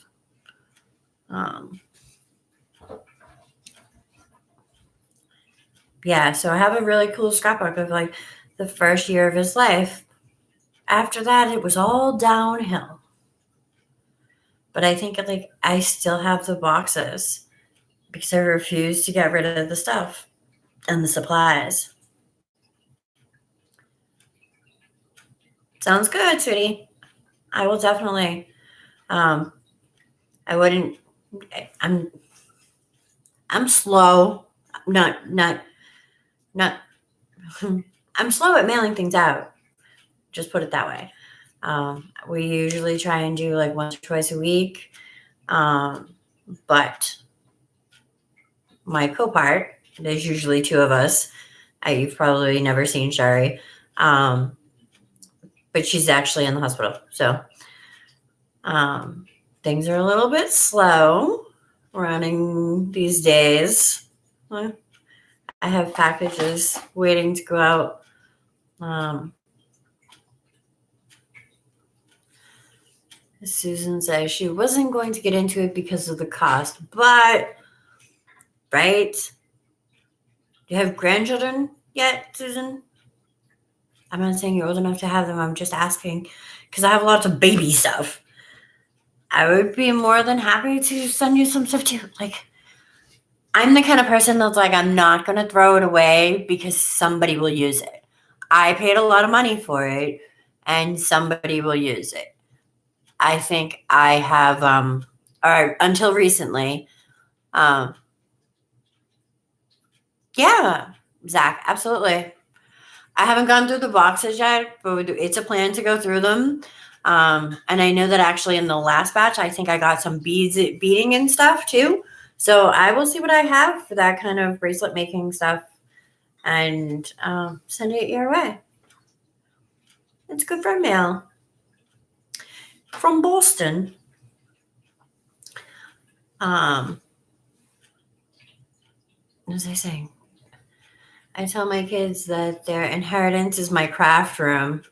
Yeah, so I have a really cool scrapbook of like the first year of his life. After that, it was all downhill. But I think like I still have the boxes because I refuse to get rid of the stuff and the supplies. Sounds good, sweetie. I will definitely. I wouldn't. I'm slow. Not. I'm slow at mailing things out. Just put it that way. We usually try and do like once or twice a week. But my co-part, there's usually two of us. You've probably never seen Sherry. But she's actually in the hospital. So things are a little bit slow running these days. I have packages waiting to go out. Susan says she wasn't going to get into it because of the cost, but right? Do you have grandchildren yet, Susan? I'm not saying you're old enough to have them. I'm just asking because I have lots of baby stuff. I would be more than happy to send you some stuff too. Like, I'm the kind of person that's like, I'm not going to throw it away because somebody will use it. I paid a lot of money for it and somebody will use it. I think I have, or until recently, yeah, Zach, absolutely. I haven't gone through the boxes yet, but it's a plan to go through them. And I know that actually in the last batch, I think I got some beading and stuff too. So I will see what I have for that kind of bracelet making stuff and send it your way. It's good for mail. From Boston. What was I saying? I tell my kids that their inheritance is my craft room.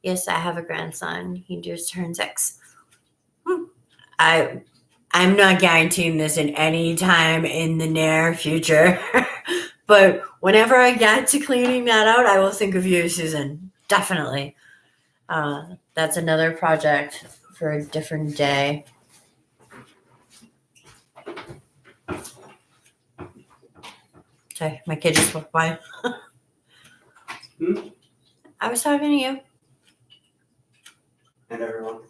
Yes, I have a grandson. He just turned 6. I'm not guaranteeing this in any time in the near future. But whenever I get to cleaning that out, I will think of you, Susan. Definitely. That's another project for a different day. Sorry, my kid just walked by. I was talking to you. And everyone.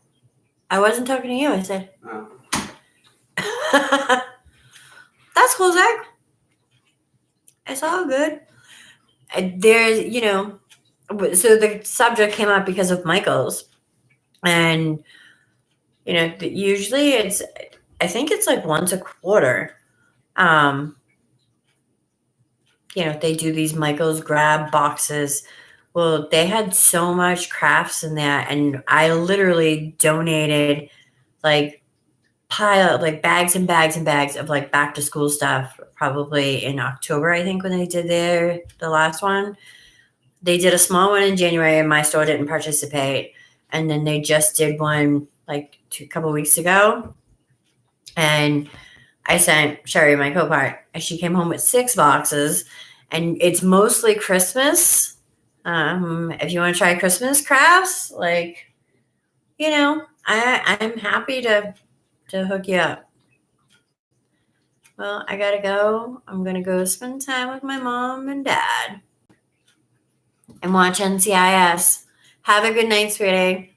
I wasn't talking to you. I said. Oh. That's cool, Zach. It's all good. There's, so the subject came up because of Michael's. And, usually I think it's like once a quarter. They do these Michael's grab boxes. Well, they had so much crafts in that. And I literally donated like bags and bags and bags of like back to school stuff, probably in October, I think, when they did the last one. They did a small one in January and my store didn't participate. And then they just did one like a couple weeks ago. And I sent Sherry my co-part and she came home with 6 boxes and it's mostly Christmas. If you want to try Christmas crafts, I'm happy to hook you up. Well, I gotta go. I'm gonna go spend time with my mom and dad and watch NCIS. Have a good night, sweetie.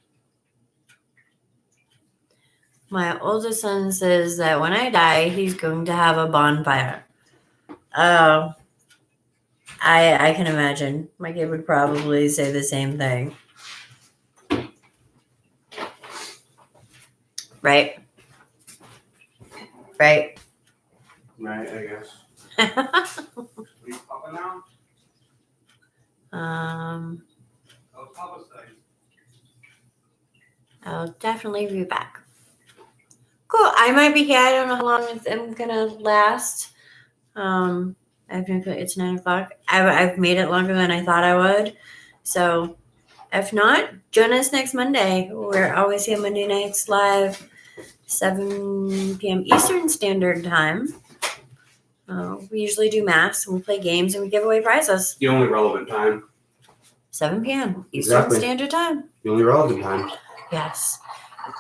My oldest son says that when I die, he's going to have a bonfire. Oh, I can imagine. My kid would probably say the same thing. Right? Right, I guess. Are you popping now? Oh, Papa's thing. I'll definitely be back. Cool. I might be here. I don't know how long I'm gonna last. It's 9 o'clock. I've made it longer than I thought I would. So If not, join us next Monday. We're always here Monday nights live, 7 p.m. Eastern Standard Time. We usually do maths and we play games and we give away prizes. The only relevant time. 7 p.m. Eastern Exactly. Standard Time. The only relevant time. Yes.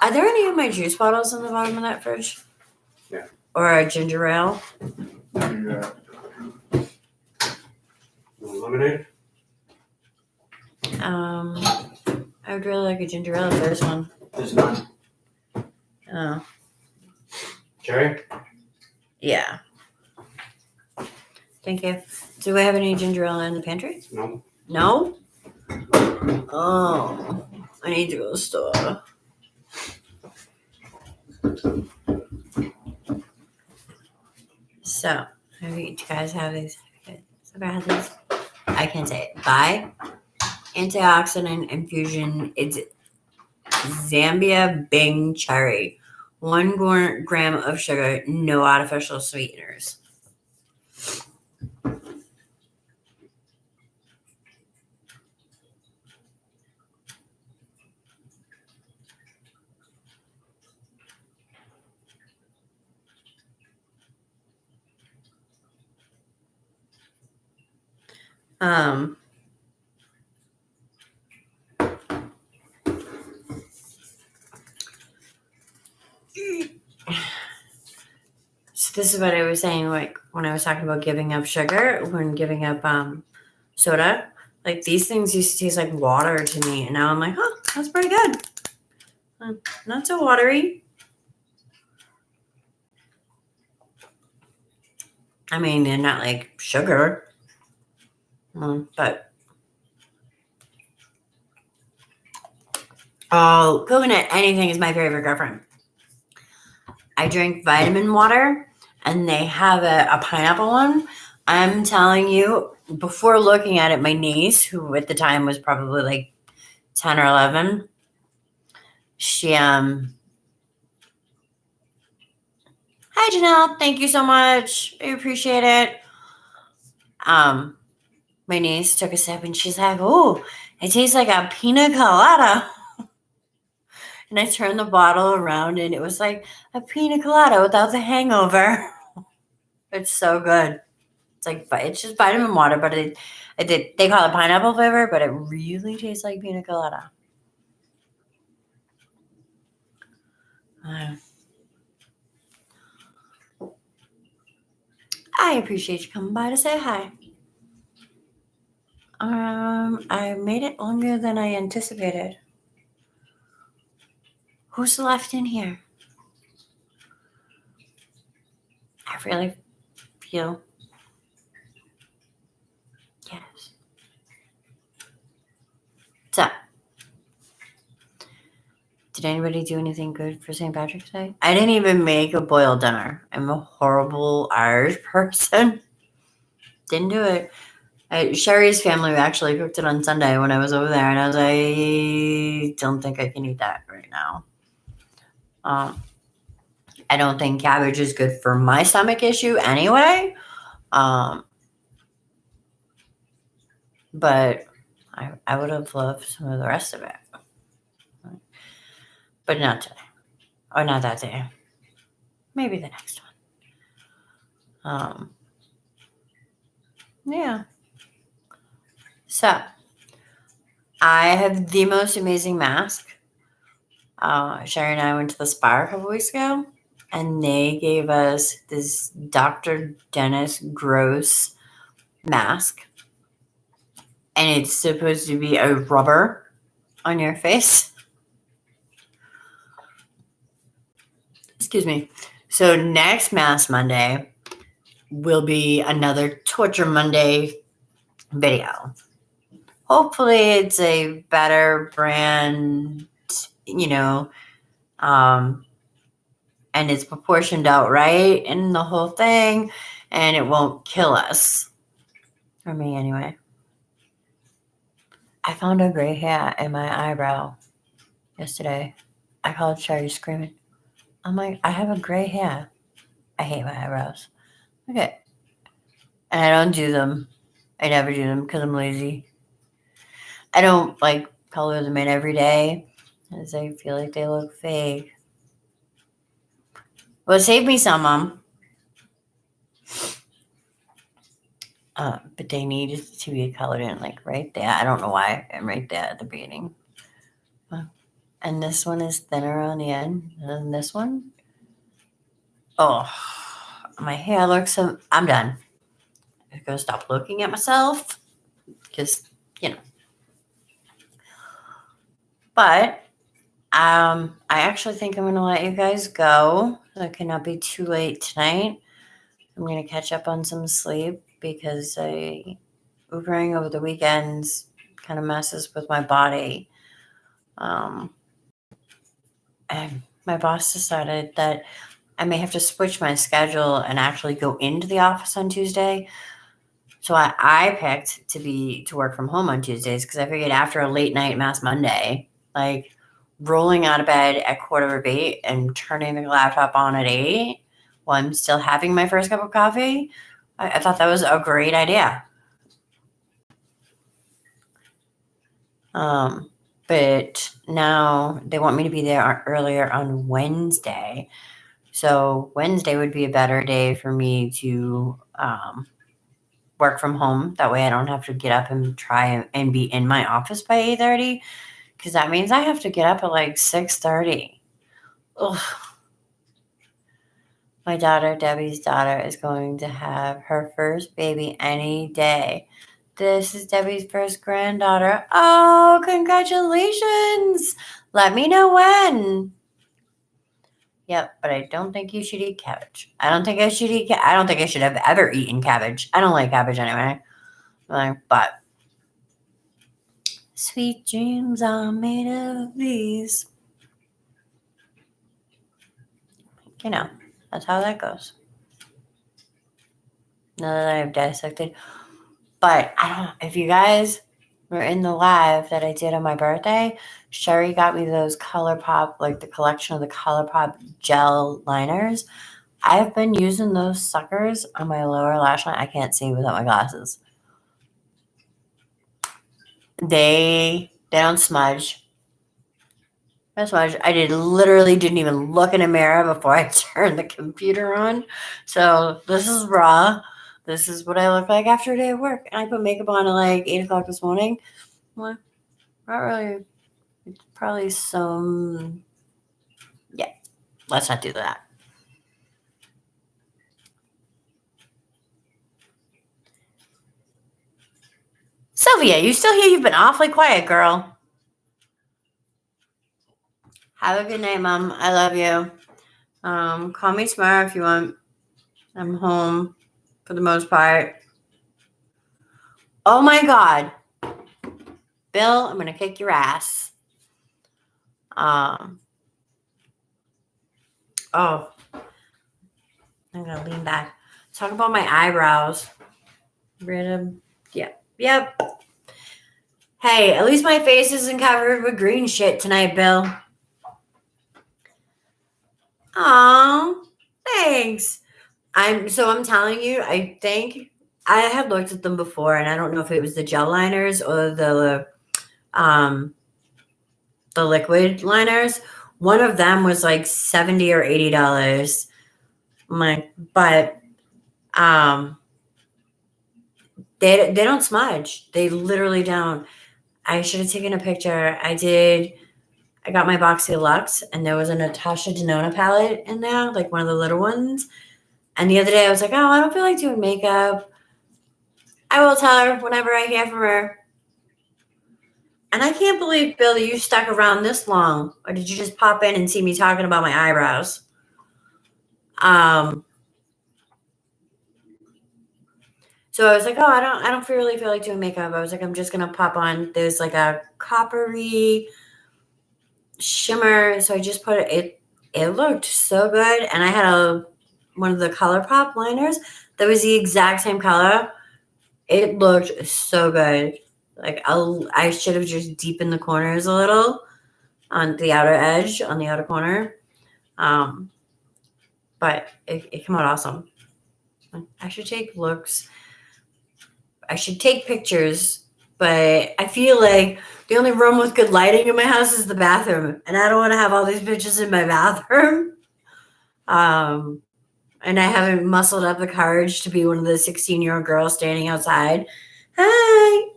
Are there any of my juice bottles on the bottom of that fridge? Yeah. Or a ginger ale? Lemonade? I would really like a ginger ale if there's one. There's none. Oh, Cherry? yeah. Thank you. Do we have any ginger ale in the pantry? No. No? Oh, I need to go to the store. So, do you guys have these? Have I had these? I can't say it. Bye. Antioxidant infusion. It's Zambia Bing Cherry. 1 gram of sugar, no artificial sweeteners. So this is what I was saying, like when I was talking about giving up sugar, when giving up soda, like these things used to taste like water to me, and now I'm like, oh, that's pretty good. Not so watery. I mean, they're not like sugar, but coconut anything is my favorite girlfriend. I drink vitamin water, and they have a pineapple one. I'm telling you, before looking at it, my niece, who at the time was probably like 10 or 11, she hi Janelle, thank you so much. I appreciate it. My niece took a sip and she's like, oh, it tastes like a pina colada. And I turned the bottle around and it was like a pina colada without the hangover. It's so good. It's just vitamin water, but they call it pineapple flavor, but it really tastes like pina colada. I appreciate you coming by to say hi. I made it longer than I anticipated. Who's left in here? I really feel yes. So, did anybody do anything good for St. Patrick's Day? I didn't even make a boiled dinner. I'm a horrible Irish person. Didn't do it. Sherry's family actually cooked it on Sunday when I was over there, and I was like, I don't think I can eat that right now. I don't think cabbage is good for my stomach issue anyway. But I would have loved some of the rest of it. But not today. Or not that day. Maybe the next one. Yeah. So, I have the most amazing mask. Sherry and I went to the spa a couple weeks ago, and they gave us this Dr. Dennis Gross mask. And it's supposed to be a rubber on your face. Excuse me. So next Mask Monday will be another Torture Monday video. Hopefully it's a better brand, and it's proportioned out right in the whole thing, and it won't kill us. For me, anyway. I found a gray hair in my eyebrow yesterday. I called Sherry screaming. I'm like, I have a gray hair. I hate my eyebrows. Okay. And I don't do them. I never do them because I'm lazy. I don't color them in every day as I feel like they look fake. Well, save me some, Mom. But they need to be colored in, like right there. I don't know why. I'm right there at the beginning. And this one is thinner on the end than this one. Oh, my hair looks so. I'm done. I'm gonna stop looking at myself because But I actually think I'm gonna let you guys go. It cannot be too late tonight. I'm gonna catch up on some sleep because Ubering over the weekends kind of messes with my body. And my boss decided that I may have to switch my schedule and actually go into the office on Tuesday. So I picked to work from home on Tuesdays because I figured after a late night Mass Monday, like rolling out of bed at 7:45 and turning the laptop on at 8 while I'm still having my first cup of coffee, I thought that was a great idea. But now they want me to be there earlier on Wednesday. So Wednesday would be a better day for me to work from home. That way I don't have to get up and try and be in my office by 8:30 because that means I have to get up at like 6:30. Ugh. My daughter, Debbie's daughter, is going to have her first baby any day. This is Debbie's first granddaughter. Oh, congratulations. Let me know when. Yep, but I don't think you should eat cabbage. I don't think I should have ever eaten cabbage. I don't like cabbage anyway. But sweet dreams are made of these. That's how that goes. Now that I've dissected. But I don't know if you guys were in the live that I did on my birthday. Sherry got me those ColourPop, like the collection of the ColourPop gel liners. I've been using those suckers on my lower lash line. I can't see without my glasses. They don't smudge. I literally didn't even look in a mirror before I turned the computer on. So this is raw. This is what I look like after a day of work. And I put makeup on at like 8 o'clock this morning. Well, not really. It's probably some. Yeah, let's not do that. Sylvia, you still here? You've been awfully quiet, girl. Have a good night, Mom. I love you. Call me tomorrow if you want. I'm home for the most part. Oh my God. Bill, I'm going to kick your ass. I'm going to lean back. Talk about my eyebrows. Yep. Hey, at least my face isn't covered with green shit tonight, Bill. Oh, thanks. I'm telling you, I think I had looked at them before, and I don't know if it was the gel liners or the liquid liners. One of them was like $70 or $80. They don't smudge. They literally don't. I should have taken a picture. I did. I got my Boxy Luxe, and there was a Natasha Denona palette in there, like one of the little ones. And the other day I was like, oh, I don't feel like doing makeup. I will tell her whenever I hear from her. And I can't believe, Bill, you stuck around this long. Or did you just pop in and see me talking about my eyebrows? So I was like, oh, I don't really feel like doing makeup. I was like, I'm just going to pop on. There's like a coppery shimmer. So I just put it. It looked so good. And I had one of the ColourPop liners that was the exact same color. It looked so good. Like I should have just deepened the corners a little on the outer edge, on the outer corner. But it came out awesome. I should take looks. I should take pictures, but I feel like The only room with good lighting in my house is the bathroom, and I don't want to have all these bitches in my bathroom. And I haven't muscled up the courage to be one of the 16-year-old girls standing outside. Hi.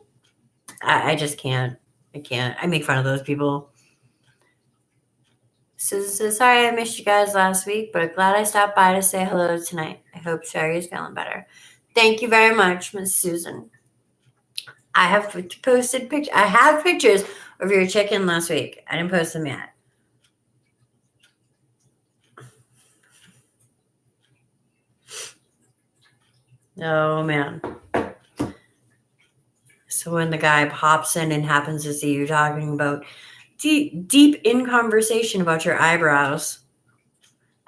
I just can't. I can't. I make fun of those people. So sorry I missed you guys last week, but glad I stopped by to say hello tonight. I hope Sherry is feeling better. Thank you very much, Miss Susan. I have posted pictures. I have pictures of your chicken last week. I didn't post them yet. Oh man. So when the guy pops in and happens to see you talking about deep in conversation about your eyebrows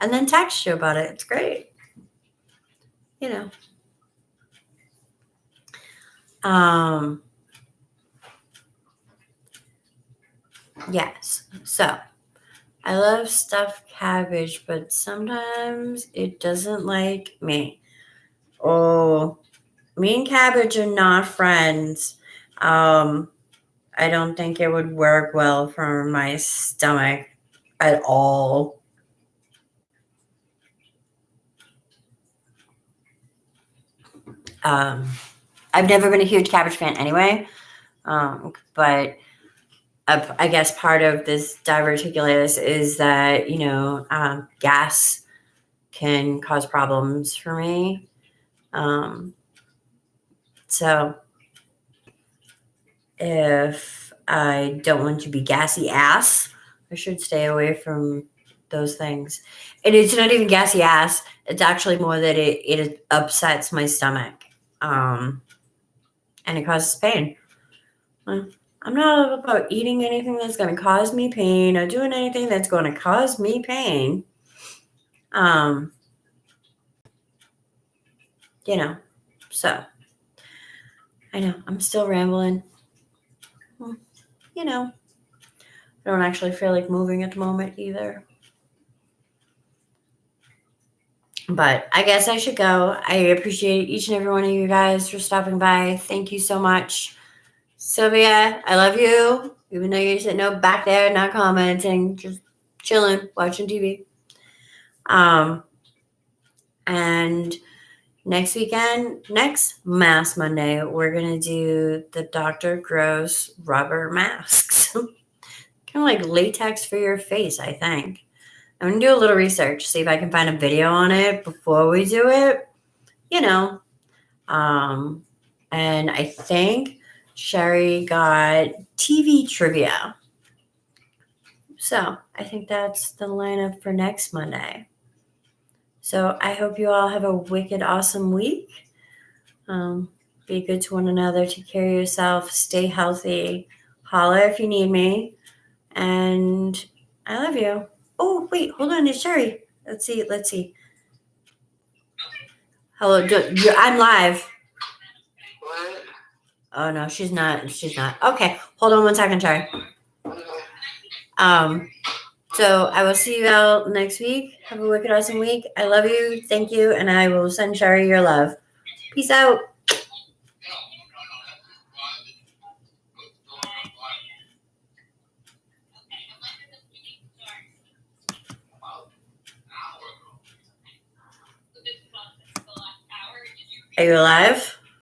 and then text you about it, it's great. You know. Yes. So I love stuffed cabbage, but sometimes it doesn't like me. Oh, me and cabbage are not friends. I don't think it would work well for my stomach at all. I've never been a huge cabbage fan anyway, but I guess part of this diverticulitis is that, gas can cause problems for me. So if I don't want to be gassy ass, I should stay away from those things. And it's not even gassy ass. It's actually more that it upsets my stomach. And it causes pain. I'm not about eating anything that's going to cause me pain or doing anything that's going to cause me pain. So I know I'm still rambling. I don't actually feel like moving at the moment either. But I guess I should go. I appreciate each and every one of you guys for stopping by. Thank you so much. Sylvia, I love you. Even though you're sitting up back there not commenting, just chilling, watching TV. And next Mask Monday, we're going to do the Dr. Gross rubber masks. Kind of like latex for your face, I think. I'm going to do a little research, see if I can find a video on it before we do it. And I think Sherry got TV trivia. So I think that's the lineup for next Monday. So I hope you all have a wicked awesome week. Be good to one another. Take care of yourself. Stay healthy. Holler if you need me. And I love you. Oh, wait. Hold on. It's Sherry. Let's see. Hello. I'm live. What? Oh, no. She's not. Okay. Hold on one second, Sherry. So I will see you out next week. Have a wicked awesome week. I love you. Thank you. And I will send Sherry your love. Peace out. Are you alive?